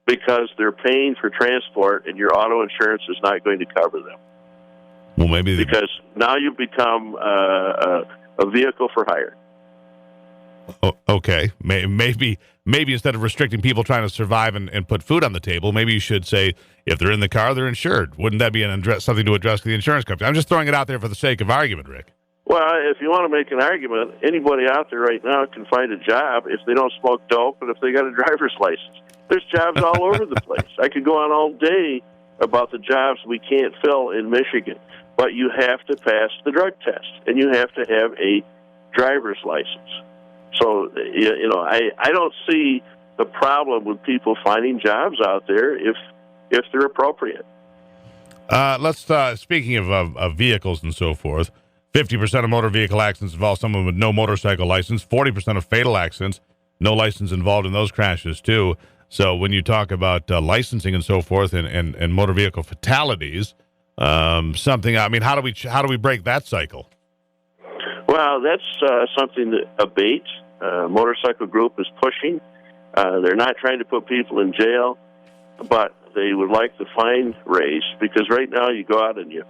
Because they're paying for transport, and your auto insurance is not going to cover them. Well, maybe... Because now you become a vehicle for hire. Okay. Maybe instead of restricting people trying to survive and put food on the table, maybe you should say if they're in the car, they're insured. Wouldn't that be something to address the insurance company? I'm just throwing it out there for the sake of argument, Rick. Well, if you want to make an argument, anybody out there right now can find a job if they don't smoke dope and if they got a driver's license. There's jobs all over the place. I could go on all day about the jobs we can't fill in Michigan, but you have to pass the drug test and you have to have a driver's license. So, I don't see the problem with people finding jobs out there if they're appropriate. Speaking of vehicles and so forth, 50% of motor vehicle accidents involve someone with no motorcycle license, 40% of fatal accidents, no license involved in those crashes too. So when you talk about licensing and so forth and motor vehicle fatalities, how do we break that cycle? Well, that's something that ABATE, motorcycle group, is pushing. They're not trying to put people in jail, but they would like the fine raised because right now you go out and you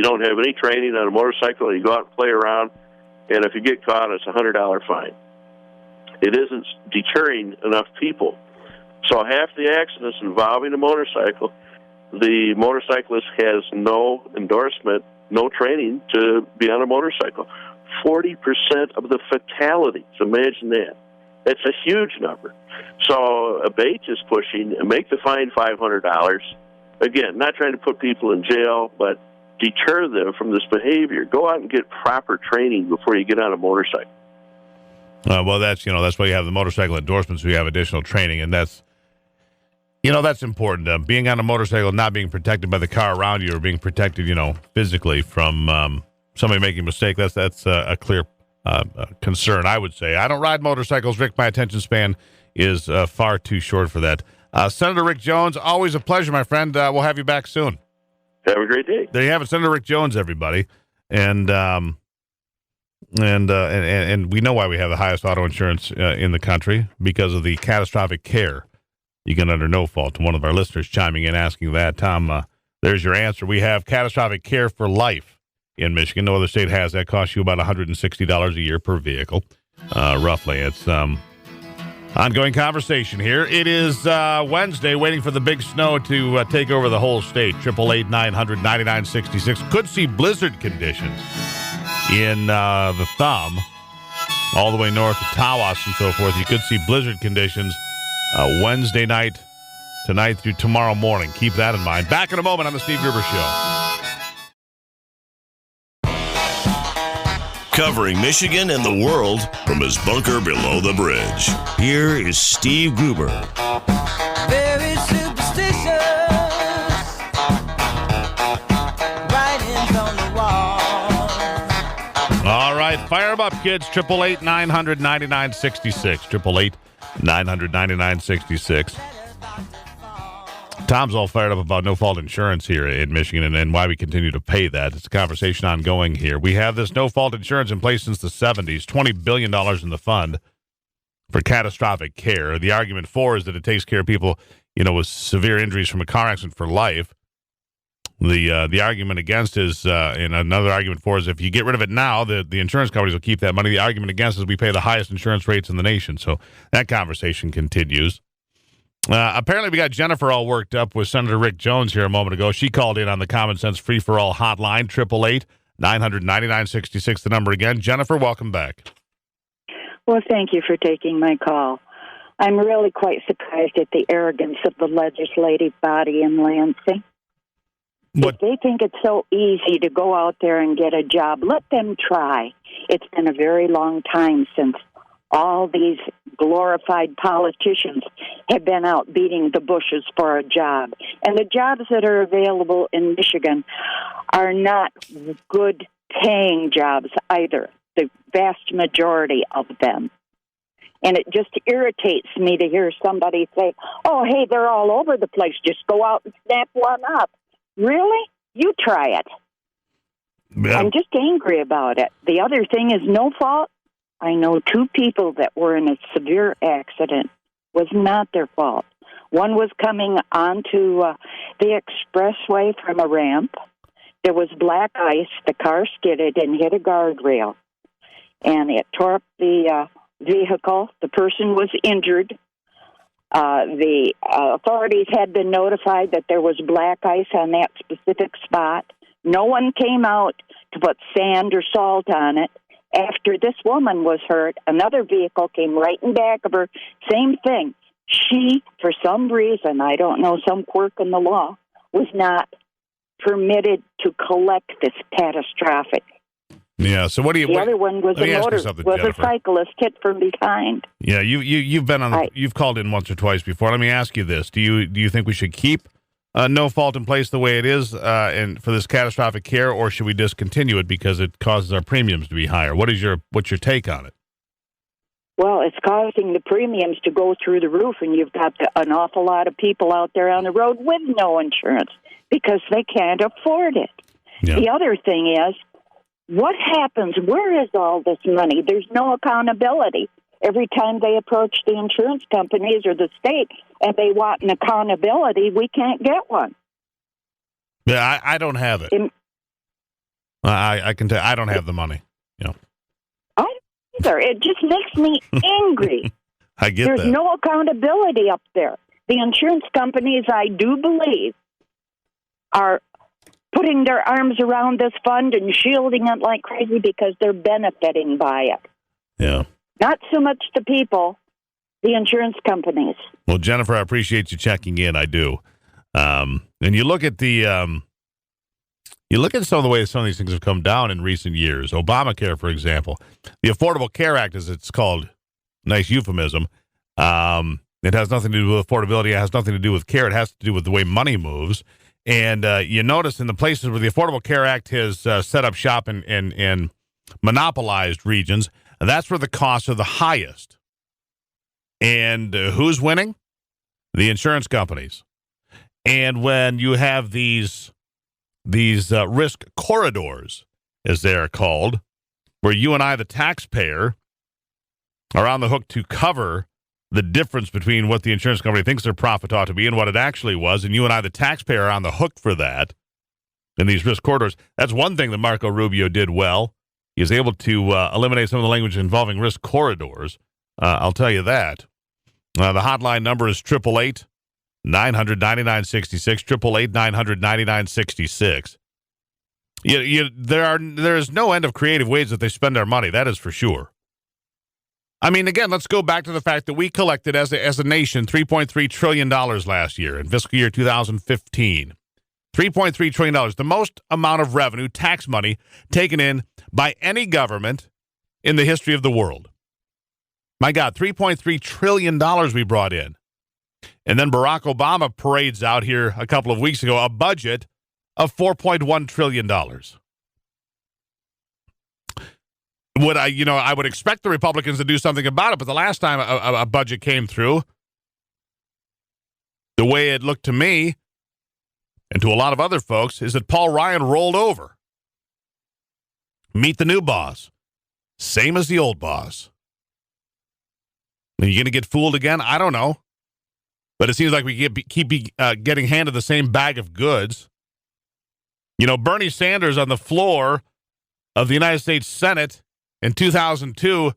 don't have any training on a motorcycle, and you go out and play around, and if you get caught, it's a $100 fine. It isn't deterring enough people. So half the accidents involving a motorcycle, the motorcyclist has no endorsement, no training to be on a motorcycle. 40% of the fatalities, imagine that. That's a huge number. So ABATE is pushing, make the fine $500. Again, not trying to put people in jail, but deter them from this behavior. Go out and get proper training before you get on a motorcycle. Well, that's why you have the motorcycle endorsements. We have additional training, and that's That's important. Being on a motorcycle, not being protected by the car around you, or being protected, physically from somebody making a mistake. That's a clear concern, I would say. I don't ride motorcycles, Rick. My attention span is far too short for that. Senator Rick Jones, always a pleasure, my friend. We'll have you back soon. Have a great day. There you have it, Senator Rick Jones, everybody. And we know why we have the highest auto insurance in the country, because of the catastrophic care you get under no fault. One of our listeners chiming in asking that. Tom, there's your answer. We have catastrophic care for life in Michigan. No other state has that. Costs you about $160 a year per vehicle, roughly. It's ongoing conversation here. It is Wednesday, waiting for the big snow to take over the whole state. 888-900-9966. Could see blizzard conditions in the Thumb, all the way north of Tawas and so forth. You could see blizzard conditions Wednesday night, tonight through tomorrow morning. Keep that in mind. Back in a moment on the Steve Gruber Show. Covering Michigan and the world from his bunker below the bridge. Here is Steve Gruber. Very superstitious. Writings on the wall. All right, fire them up, kids. 888-900-9966. 888-900-9966. Tom's all fired up about no-fault insurance here in Michigan and why we continue to pay that. It's a conversation ongoing here. We have this no-fault insurance in place since the 70s, $20 billion in the fund for catastrophic care. The argument for is that it takes care of people, with severe injuries from a car accident for life. The argument against is, and another argument for is, if you get rid of it now, the insurance companies will keep that money. The argument against is we pay the highest insurance rates in the nation. So that conversation continues. Apparently, we got Jennifer all worked up with Senator Rick Jones here a moment ago. She called in on the Common Sense Free for All hotline, 888-900-9966, the number again. Jennifer, welcome back. Well, thank you for taking my call. I'm really quite surprised at the arrogance of the legislative body in Lansing. If they think it's so easy to go out there and get a job, let them try. It's been a very long time since all these glorified politicians have been out beating the bushes for a job. And the jobs that are available in Michigan are not good paying jobs either, the vast majority of them. And it just irritates me to hear somebody say, oh, hey, they're all over the place. Just go out and snap one up. Really? You try it. Yeah. I'm just angry about it. The other thing is no fault. I know two people that were in a severe accident. Was not their fault. One was coming onto the expressway from a ramp. There was black ice. The car skidded and hit a guardrail. And it tore up the vehicle. The person was injured. The authorities had been notified that there was black ice on that specific spot. No one came out to put sand or salt on it. After this woman was hurt, another vehicle came right in back of her. Same thing. She, for some reason, I don't know, some quirk in the law, was not permitted to collect this catastrophic. Yeah. So what do you? The other one was a cyclist hit from behind. Yeah. You've been on. You've called in once or twice before. Let me ask you this: Do you think we should keep no fault in place the way it is, and for this catastrophic care, or should we discontinue it because it causes our premiums to be higher? What's your take on it? Well, it's causing the premiums to go through the roof, and you've got an awful lot of people out there on the road with no insurance because they can't afford it. Yeah. The other thing is, what happens? Where is all this money? There's no accountability. Every time they approach the insurance companies or the state and they want an accountability, we can't get one. Yeah, I don't have it. I can tell I don't have the money. I don't either. It just makes me angry. I get There's that. no accountability up there. The insurance companies, I do believe, are putting their arms around this fund and shielding it like crazy because they're benefiting by it. Yeah. Not so much the people, the insurance companies. Well, Jennifer, I appreciate you checking in. I do. And you look at some of the ways some of these things have come down in recent years. Obamacare, for example, the Affordable Care Act, as it's called, nice euphemism, It has nothing to do with affordability. It has nothing to do with care. It has to do with the way money moves. And you notice in the places where the Affordable Care Act has set up shop in monopolized regions, that's where the costs are the highest. And who's winning? The insurance companies. And when you have these risk corridors, as they are called, where you and I, the taxpayer, are on the hook to cover the difference between what the insurance company thinks their profit ought to be and what it actually was, and you and I, the taxpayer, are on the hook for that in these risk corridors. That's one thing that Marco Rubio did well. He was able to eliminate some of the language involving risk corridors. I'll tell you that. The hotline number is 888-900-9966, 888-900-9966. There is no end of creative ways that they spend our money. That is for sure. I mean, again, let's go back to the fact that we collected as a nation $3.3 trillion last year in fiscal year 2015. $3.3 trillion, the most amount of revenue, tax money, taken in by any government in the history of the world. My God, $3.3 trillion we brought in. And then Barack Obama parades out here a couple of weeks ago a budget of $4.1 trillion. I would expect the Republicans to do something about it, but the last time a budget came through, the way it looked to me and to a lot of other folks is that Paul Ryan rolled over. Meet the new boss. Same as the old boss. Are you going to get fooled again? I don't know. But it seems like we keep getting handed the same bag of goods. You know, Bernie Sanders on the floor of the United States Senate in 2002,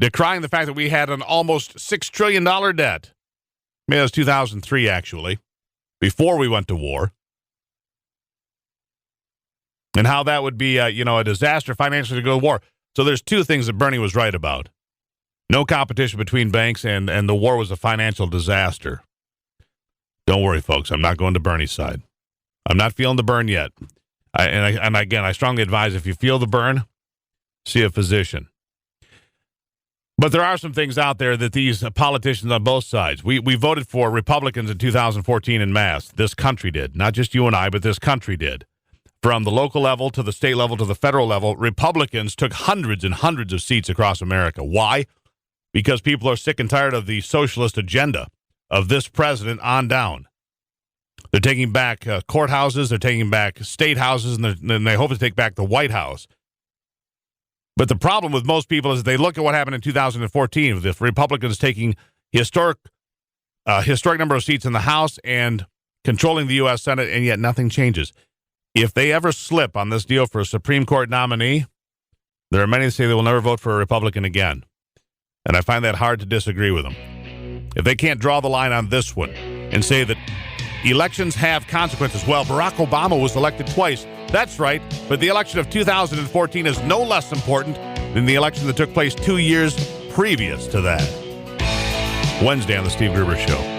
decrying the fact that we had an almost $6 trillion debt. Maybe it was 2003, actually, before we went to war. And how that would be, a disaster financially to go to war. So there's two things that Bernie was right about. No competition between banks, and the war was a financial disaster. Don't worry, folks. I'm not going to Bernie's side. I'm not feeling the burn yet. I strongly advise if you feel the burn, see a physician. But there are some things out there that these politicians on both sides, we voted for Republicans in 2014 en masse. This country did. Not just you and I, but this country did. From the local level to the state level to the federal level, Republicans took hundreds and hundreds of seats across America. Why? Because people are sick and tired of the socialist agenda of this president on down. They're taking back courthouses, they're taking back state houses, and they hope to take back the White House. But the problem with most people is they look at what happened in 2014 with the Republicans taking historic number of seats in the House and controlling the U.S. Senate, and yet nothing changes. If they ever slip on this deal for a Supreme Court nominee, there are many that say they will never vote for a Republican again. And I find that hard to disagree with them. If they can't draw the line on this one and say that elections have consequences, well, Barack Obama was elected twice. That's right, but the election of 2014 is no less important than the election that took place 2 years previous to that. Wednesday on the Steve Gruber Show.